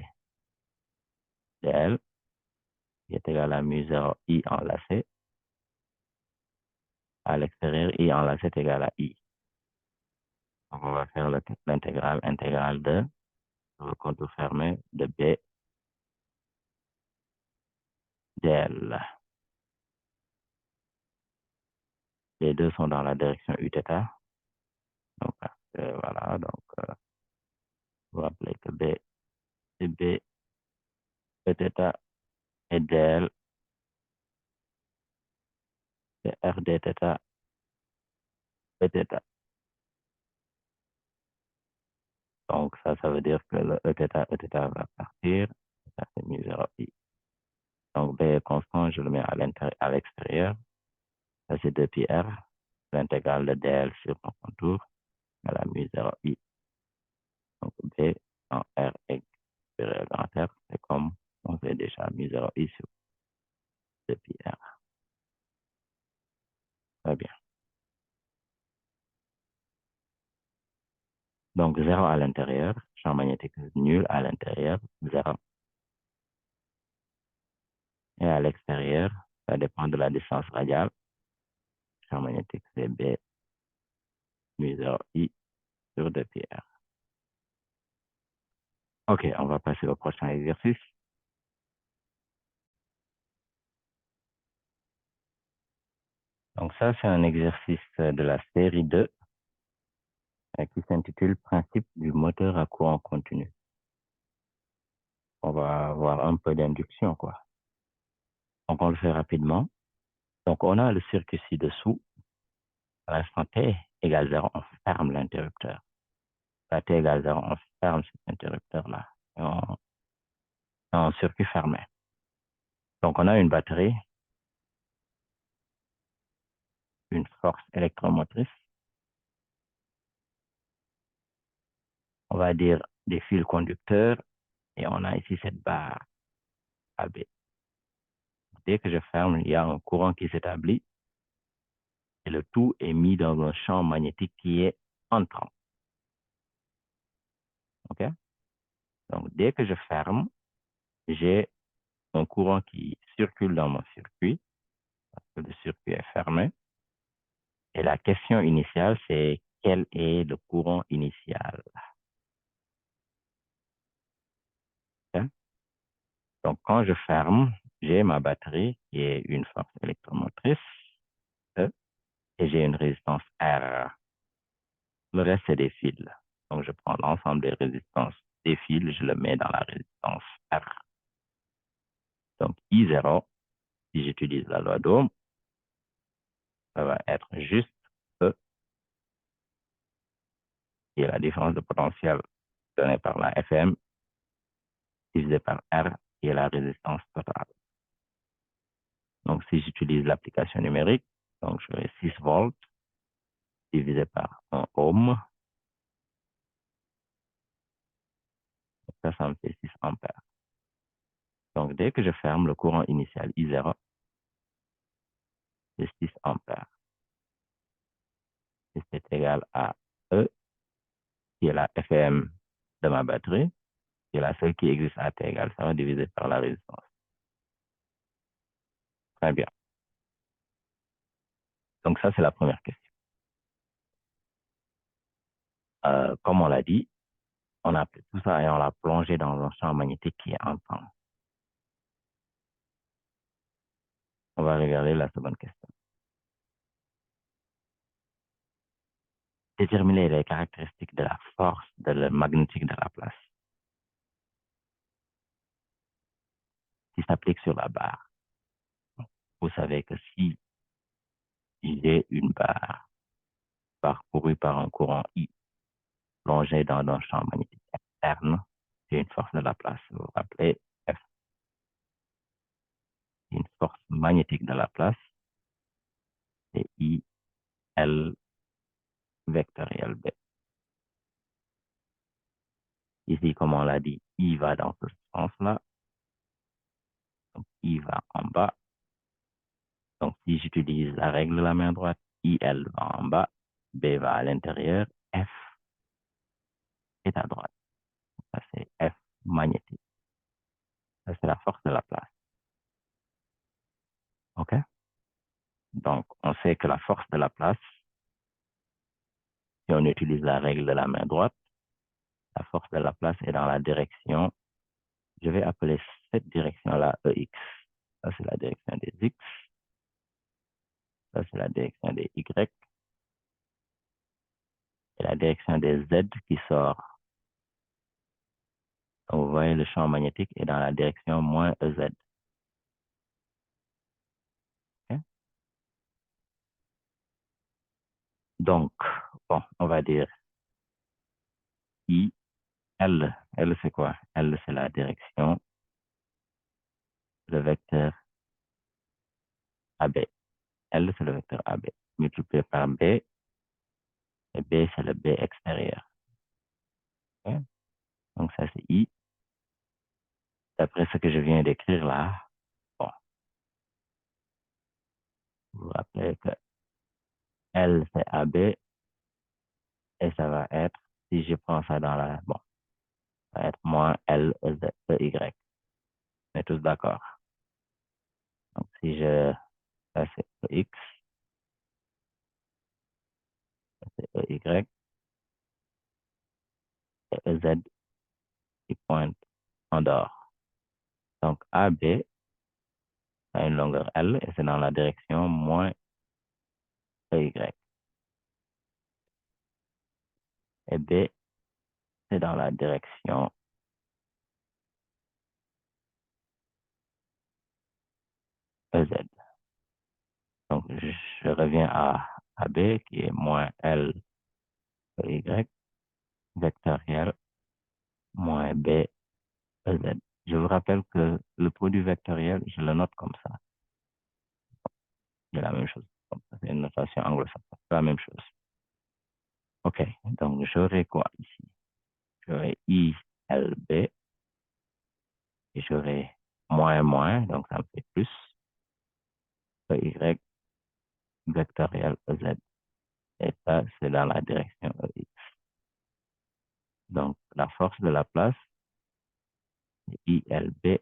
de L, qui est égal à mu 0 I enlacé, à l'extérieur, I enlacé est égal à I. Donc, on va faire intégrale de le contour fermé de B de L. Les deux sont dans la direction Uθ. Donc, voilà, donc, on va appeler que B, c'est B, Uθ et dl, c'est R dθ, Uθ. Donc, ça veut dire que le Uθ va partir. Ça, c'est mu 0 I. Donc, B est constant, je le mets à l'extérieur. Ça, c'est 2 pi R. L'intégrale de dl sur mon contour, à la mu 0 I. Donc, B en R est supérieur à grand R. C'est comme on sait déjà mu 0 I sur 2 pi R. Très bien. Donc, 0 à l'intérieur, champ magnétique nul à l'intérieur, 0. Et à l'extérieur, ça dépend de la distance radiale. Champ magnétique, c'est B mu 0 I sur 2 pi R. OK, on va passer au prochain exercice. Donc, ça, c'est un exercice de la série 2 qui s'intitule Principe du moteur à courant continu. On va avoir un peu d'induction, quoi. Donc, on le fait rapidement. Donc, on a le circuit ci-dessous. À l'instant T égale 0, on ferme l'interrupteur. À T égale 0, on ferme cet interrupteur-là. Et on est en circuit fermé. Donc, on a une batterie, une force électromotrice. On va dire des fils conducteurs. Et on a ici cette barre AB. Dès que je ferme, il y a un courant qui s'établit. Et le tout est mis dans un champ magnétique qui est entrant. OK? Donc, dès que je ferme, j'ai un courant qui circule dans mon circuit, parce que le circuit est fermé. Et la question initiale, c'est quel est le courant initial? Okay? Donc, quand je ferme, j'ai ma batterie qui est une force électromotrice E, et j'ai une résistance R. Le reste, c'est des fils. Donc, je prends l'ensemble des résistances des fils, je le mets dans la résistance R. Donc, I0, si j'utilise la loi d'Ohm, ça va être juste E, qui est la différence de potentiel donnée par la FM, divisé par R, qui est la résistance totale. Donc, si j'utilise l'application numérique, donc je vais 6 volts divisé par 1 ohm. Ça me fait 6 ampères. Donc, dès que je ferme le courant initial I0, c'est 6 ampères. Et c'est égal à E, qui est la FM de ma batterie, qui est la seule qui existe à T égale 100 divisé par la résistance. Très bien. Donc, ça, c'est la première question. Comme on l'a dit, on a fait tout ça et on l'a plongé dans un champ magnétique qui est entrant. On va regarder la seconde question. Déterminer les caractéristiques de la force magnétique de la place qui s'applique sur la barre. Vous savez que si j'ai une barre parcourue par un courant I plongé dans un champ magnétique externe, c'est une force de Laplace. Vous vous rappelez, F, une force magnétique de Laplace, c'est I, L, vectoriel B. Ici, comme on l'a dit, I va dans ce sens-là. Donc, I va en bas. Donc, si j'utilise la règle de la main droite, IL va en bas, B va à l'intérieur, F est à droite. Ça, c'est F magnétique. Ça, c'est la force de Laplace. OK? Donc, on sait que la force de Laplace, si on utilise la règle de la main droite, la force de Laplace est dans la direction, je vais appeler cette direction-là EX. Ça, c'est la direction des X. Ça, c'est la direction des Y. Et la direction des Z qui sort. Donc, vous voyez, le champ magnétique est dans la direction moins EZ. Okay? Donc, bon, on va dire I, L. L, c'est quoi? L, c'est la direction, le vecteur AB. L, c'est le vecteur AB. Multiplié par B, et B, c'est le B extérieur. Okay? Donc, ça, c'est I. D'après ce que je viens d'écrire là, bon, vous vous rappelez que L, c'est AB, et ça va être, si je prends ça dans la, bon, ça va être moins L, E, Z, E, Y. On est tous d'accord. Donc, si je, ça, c'est E, X, ça, c'est E, Y, et E, Z qui pointe en dehors. Donc, AB a une longueur L, et c'est dans la direction moins E, Y. Et B, c'est dans la direction EZ. Donc, je reviens à AB qui est moins L, E, Y, vectoriel, moins B, EZ. Je vous rappelle que le produit vectoriel, je le note comme ça. C'est la même chose. C'est une notation anglo-saxonne. C'est la même chose. OK. Donc, j'aurai quoi ici? J'aurai I, L, B. Et j'aurai moins, moins. Donc, ça me fait plus. E, Y, vectoriel, EZ. Et ça, c'est dans la direction EX. Donc, la force de la place, c'est ILB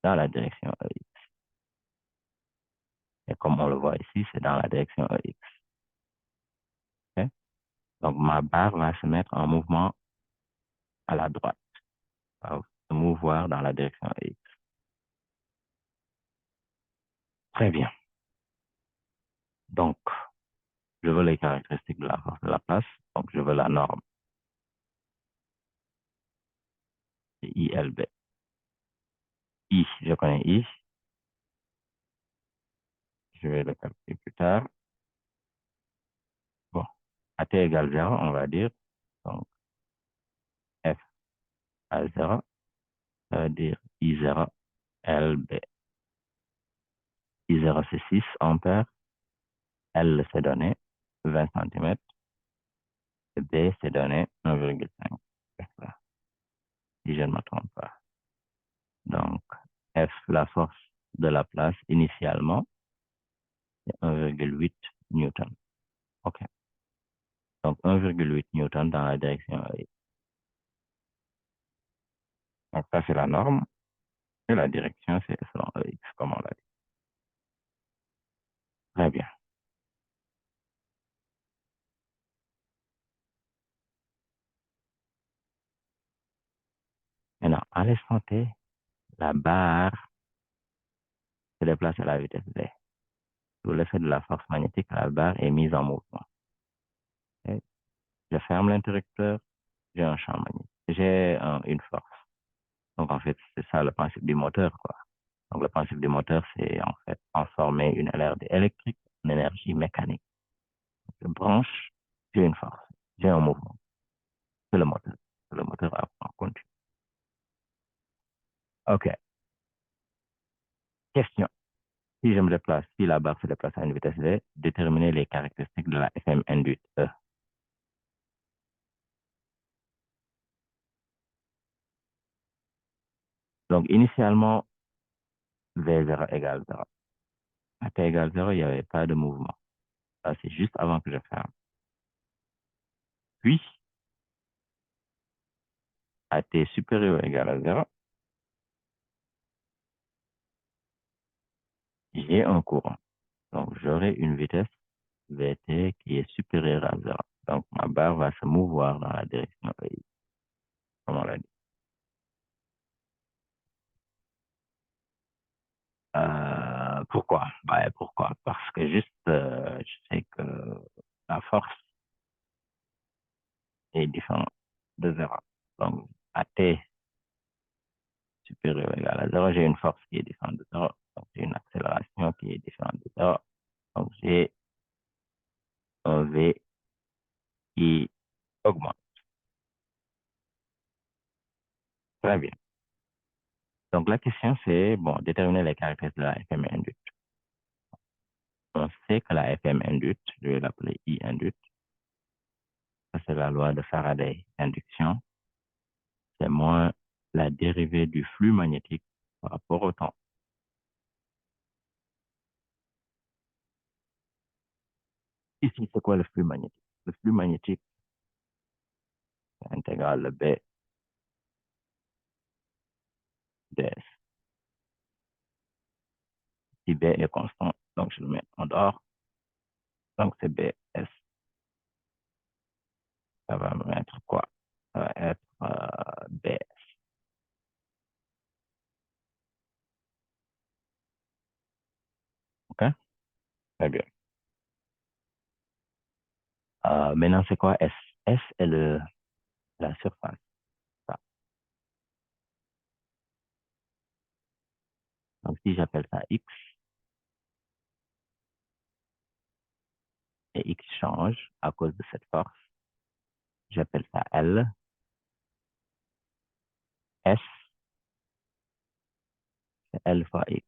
dans la direction EX. Et comme on le voit ici, c'est dans la direction EX. Okay? Donc, ma barre va se mettre en mouvement à la droite. Va se mouvoir dans la direction EX. Très bien. Donc, je veux les caractéristiques de la force de la place. Donc, je veux la norme. C'est ILB. I, je connais I. Je vais le calculer plus tard. Bon, à t égale 0, on va dire. Donc, F à 0, ça veut dire I0, LB. I0, c'est 6 ampères. L, c'est donné 20 cm. Et B, c'est donné 1,5. Si je ne me trompe pas. Donc, F, la force de la place initialement, c'est 1,8 newton. OK. Donc, 1,8 newton dans la direction EX. Donc, ça, c'est la norme. Et la direction, c'est selon EX, comme on l'a dit. Très bien. Maintenant, à l'instant T, la barre se déplace à la vitesse V. Sous l'effet de la force magnétique, la barre est mise en mouvement. Et je ferme l'interrupteur, j'ai un champ magnétique. J'ai une force. Donc, en fait, c'est ça le principe du moteur, quoi. Donc, le principe du moteur, c'est en fait transformer une énergie électrique en énergie mécanique. Je branche, j'ai une force, j'ai un mouvement. C'est le moteur. C'est le moteur en continu. déplace, si la barre se déplace à une vitesse V, déterminer les caractéristiques de la FM induite E. Donc, initialement, V0 égale 0. À T égale 0, il n'y avait pas de mouvement. Ça, c'est juste avant que je ferme. Puis, à T supérieur ou égal à 0, j'ai un courant. Donc, j'aurai une vitesse VT qui est supérieure à 0. Donc, ma barre va se mouvoir dans la direction EI, comme on l'a dit. Pourquoi? Ben, pourquoi? Parce que juste, je sais que la force est différente de 0. Donc, à T supérieur ou égal à 0, j'ai une force qui est différente de 0. Donc, j'ai une accélération qui est différente de 0. Donc, j'ai un V qui augmente. Très bien. Donc, la question, c'est, bon, déterminer les caractéristiques de la FM induite. On sait que la FM induite, je vais l'appeler I induite, ça c'est la loi de Faraday induction, c'est moins la dérivée du flux magnétique par rapport au temps. Ici, c'est quoi le flux magnétique? Le flux magnétique, c'est intégral de B ds. Si B est constant, donc je le mets en dehors, donc c'est BS. Ça va me mettre quoi? Ça va être BS. OK? Très bien. Maintenant, c'est quoi S? S est la surface. Ça. Donc, si j'appelle ça X, et X change à cause de cette force, j'appelle ça L. S, c'est L fois X.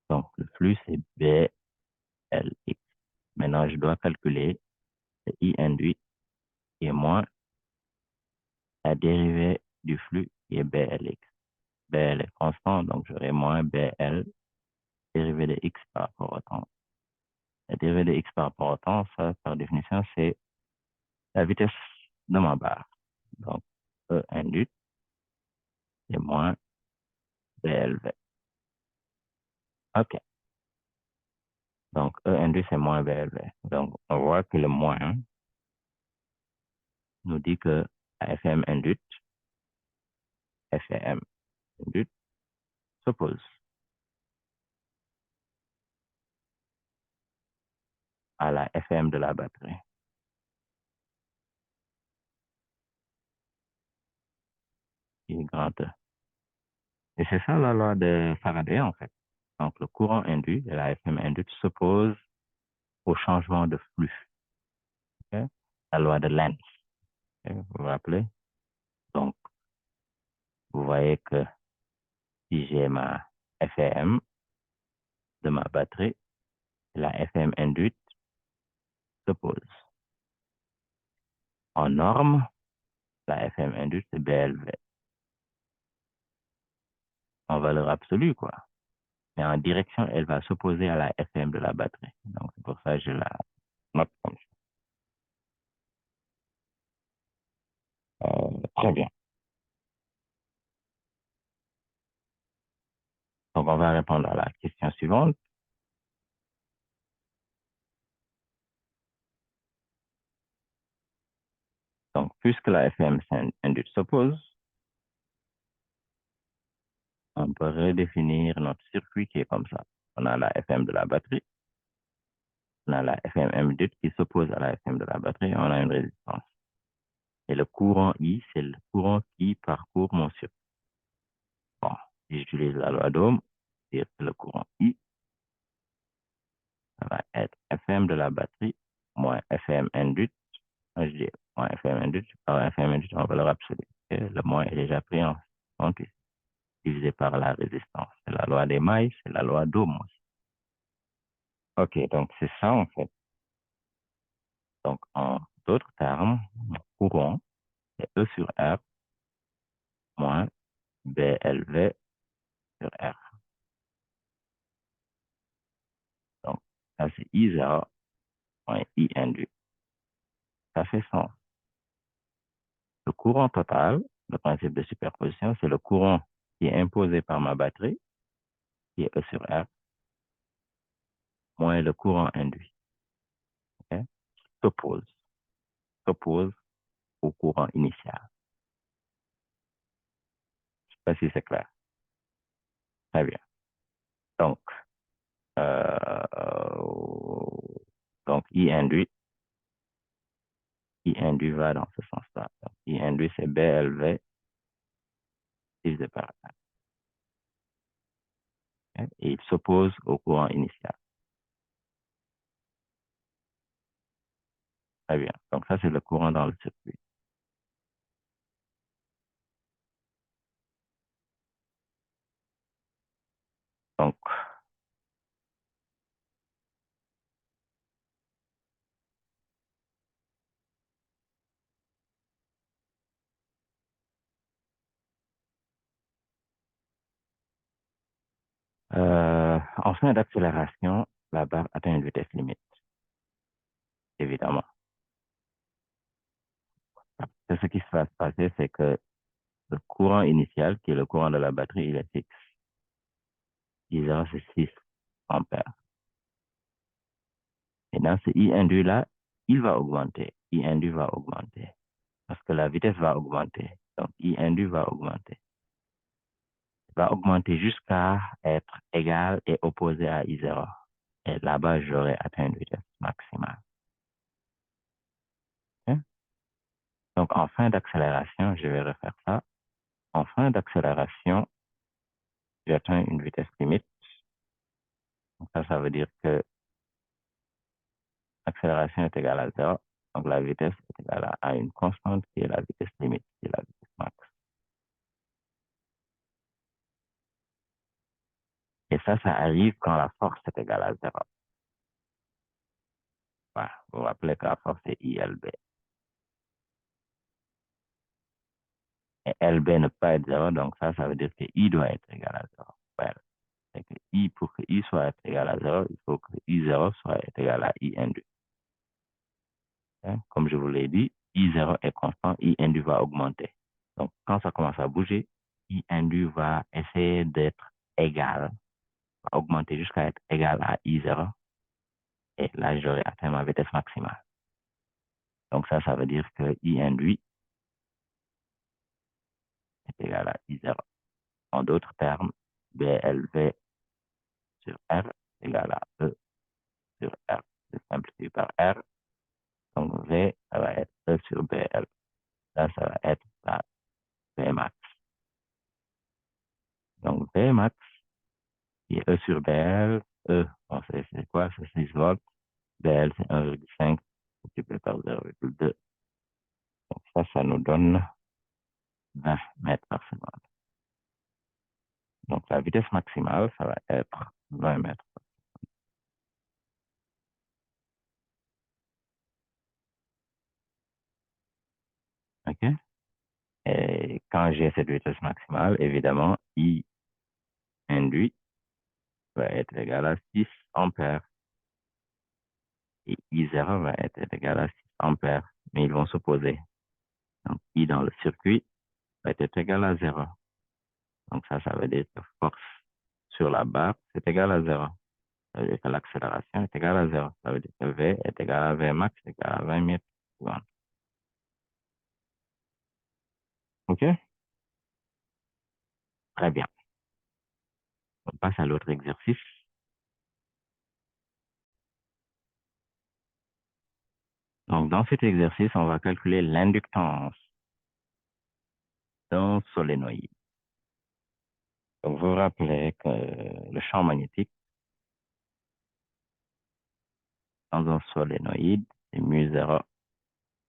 Donc, le flux, c'est BLX. Maintenant, je dois calculer le I induit qui est moins la dérivée du flux qui est BLX. BL est constant, donc j'aurai moins BL, dérivée de X par rapport au temps. La dérivée de X par rapport au temps, ça, par définition, c'est la vitesse de ma barre. Donc, E induit est moins BLV. OK. Donc, E induit, c'est moins BLV. Donc, on voit que le moins nous dit que la FM induite, FM induite, s'oppose à la FM de la batterie, qui est grand E. Et c'est ça la loi de Faraday, en fait. Donc, le courant induit et la FM induite s'opposent au changement de flux. Okay? La loi de Lenz. Okay? Vous vous rappelez? Donc, vous voyez que si j'ai ma FM de ma batterie, la FM induite s'oppose. En norme, la FM induite, c'est BLV. En valeur absolue, quoi. Mais en direction, elle va s'opposer à la FM de la batterie. Donc, c'est pour ça que je la note comme ça. Très bien. Donc, on va répondre à la question suivante. Donc, puisque la FM induite s'oppose, on peut redéfinir notre circuit qui est comme ça. On a la FM de la batterie, on a la FM induite qui s'oppose à la FM de la batterie, et on a une résistance. Et le courant I, c'est le courant qui parcourt mon circuit. Bon, si j'utilise la loi d'Ohm, c'est le courant I, ça va être FM de la batterie moins FM induite. Je dis moins FM induite par FM induite en valeur absolue. Et le moins est déjà pris en compte divisé par la résistance. C'est la La loi des mailles, c'est la loi d'Ohm aussi. OK, donc c'est ça en fait. Donc en d'autres termes, courant, c'est E sur R moins BLV sur R. Donc ça c'est I0 moins I induit. Ça fait sens. Le courant total, le principe de superposition, c'est le courant qui est imposé par ma batterie, qui est E sur R, moins le courant induit. Okay? S'oppose au courant initial. Je ne sais pas si c'est clair. Très bien. Donc, euh, donc I induit va dans ce sens-là. I induit, c'est BLV divisé par R. Okay? Et il s'oppose au courant initial. Très bien. Donc, ça, c'est le courant dans le circuit. Donc, en fin d'accélération, la barre atteint une vitesse limite, évidemment. Ce qui va se passer, c'est que le courant initial, qui est le courant de la batterie, il est fixe. I0, c'est 6 ampères. Et dans ce I induit là, il va augmenter. I induit va augmenter. Parce que la vitesse va augmenter. Donc, I induit va augmenter. Il va augmenter jusqu'à être égal et opposé à I0. Et là-bas, j'aurai atteint une vitesse maximale. Okay? Donc, en fin d'accélération, je vais refaire ça. En fin d'accélération, j'atteins une vitesse limite. Donc ça veut dire que l'accélération est égale à 0. Donc la vitesse est égale à une constante qui est la vitesse limite, qui est la vitesse max. Et ça arrive quand la force est égale à 0. Voilà. Vous vous rappelez que la force est ILB. Et LB ne peut pas être 0, donc ça veut dire que I doit être égal à 0. Voilà. Et que I, pour que I soit égal à 0, il faut que I0 soit égal à I induit. Hein? Comme je vous l'ai dit, I0 est constant, I induit va augmenter. Donc, quand ça commence à bouger, I induit va essayer d'être égal, va augmenter jusqu'à être égal à I0. Et là, j'aurai atteint ma vitesse maximale. Donc, ça veut dire que I induit est égal à I0. En d'autres termes, BLV sur R est égal à E sur R. C'est simplifié par R. Donc, V, ça va être E sur BL. Là, ça va être la Vmax. Donc, Vmax, qui est E sur BL, E, on sait c'est quoi? C'est 6 volts. BL, c'est 1,5 multiplié par 0,2. Donc, ça nous donne 20 mètres par seconde. Donc, la vitesse maximale, ça va être 20 mètres. OK? Et quand j'ai cette vitesse maximale, évidemment, I induit va être égal à 6 ampères. Et I0 va être égal à 6 ampères. Mais ils vont s'opposer. Donc, I dans le circuit va être égal à 0. Donc, ça veut dire que force sur la barre, c'est égal à 0. Ça veut dire que l'accélération est égale à 0. Ça veut dire que V est égal à V max égal à 20 mètres par seconde. OK? Très bien. On passe à l'autre exercice. Donc, dans cet exercice, on va calculer l'inductance d'un solénoïde. Donc, vous vous rappelez que le champ magnétique dans un solénoïde, c'est mu0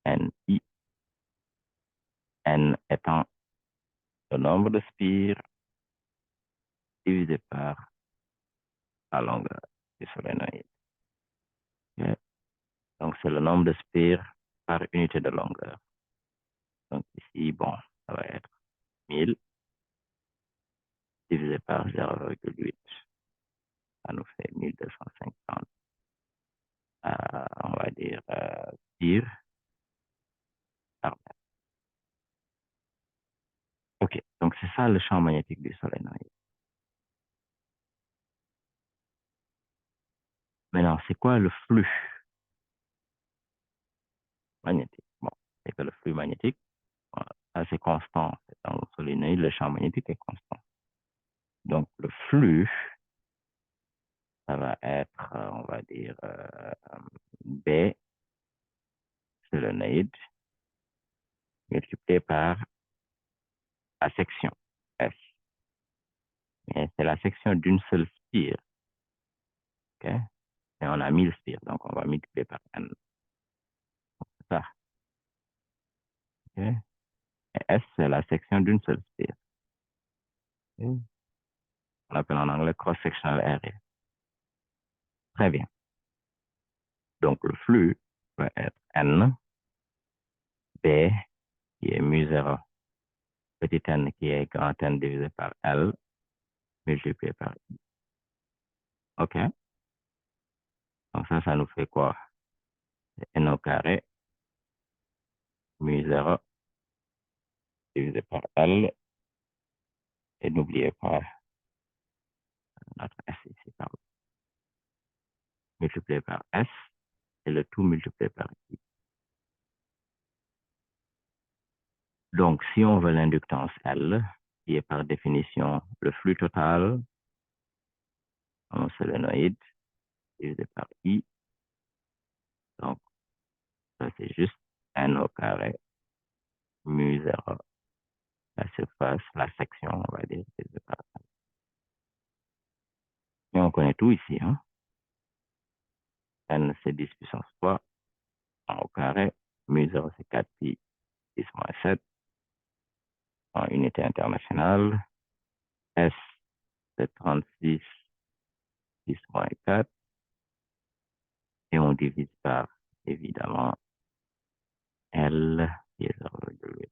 NI, N étant le nombre de spires divisé par la longueur du solénoïde. Okay. Donc, c'est le nombre de spires par unité de longueur. Donc, ici, bon, ça va être 1000 divisé par 0,8. Ça nous fait 1250. On va dire spires par mètre. OK. Donc, c'est ça le champ magnétique du solénoïde. Maintenant, c'est quoi le flux magnétique? Bon, c'est que le flux magnétique, ça c'est constant. Dans le solénoïde, le champ magnétique est constant. Donc, le flux, ça va être, on va dire, B solénoïde multiplié par la section S. Mais c'est la section d'une seule spire. OK? Et on a 1000 spires, donc on va multiplier par N. C'est ça. OK? Et S, c'est la section d'une seule spire. Okay? On appelle en anglais cross-sectional area. Très bien. Donc, le flux va être N, B, qui est mu0, petit n qui est grand N divisé par L, multiplié par I. OK? Donc, ça nous fait quoi? N au carré, mu0 divisé par L, et n'oubliez pas notre S ici, pardon, multiplié par S, et le tout multiplié par I. Donc, si on veut l'inductance L, qui est par définition le flux total en solénoïde divisé par I, donc ça c'est juste N au carré, mu0, la surface, la section, on va dire, divisé par L. Et on connaît tout ici, hein? N c'est 10 puissance 3, en au carré, mu0 c'est 4 pi 10 moins 7, en unité internationale, S c'est 36 10 moins 4, et on divise par, évidemment, L qui est 0,8.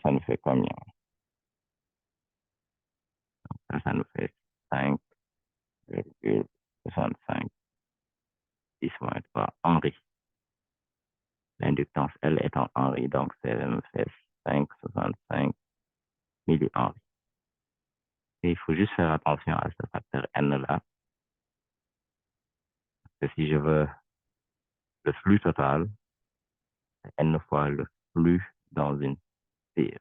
Ça nous fait combien? Ça nous fait 5,65 10 moins 3 Henri. L'inductance L est en Henri, donc ça me fait 5,65 millihenri. Et il faut juste faire attention à ce facteur N-là, parce que si je veux le flux total, c'est N fois le flux dans une spire.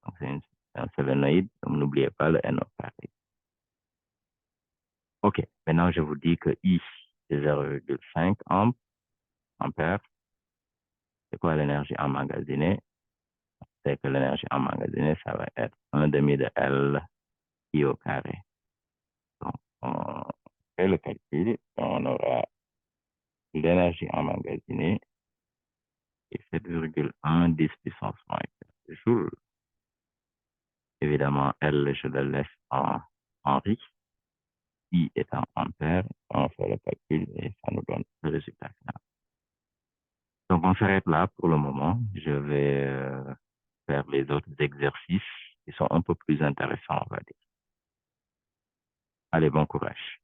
Donc c'est un solénoïde, donc n'oubliez pas le N au carré. OK, maintenant je vous dis que I, c'est 0,5 ampères. C'est quoi l'énergie emmagasinée? C'est que l'énergie emmagasinée, ça va être 1 demi de L I au carré. Donc, on fait le calcul et on aura l'énergie emmagasinée qui est 7,1 10 puissance moins 4 joules. Évidemment, L, je le laisse en Henri. I est en ampère. On fait le calcul et ça nous donne le résultat final. Donc, on s'arrête là pour le moment. Je vais faire les autres exercices qui sont un peu plus intéressants, on va dire. Allez, bon courage.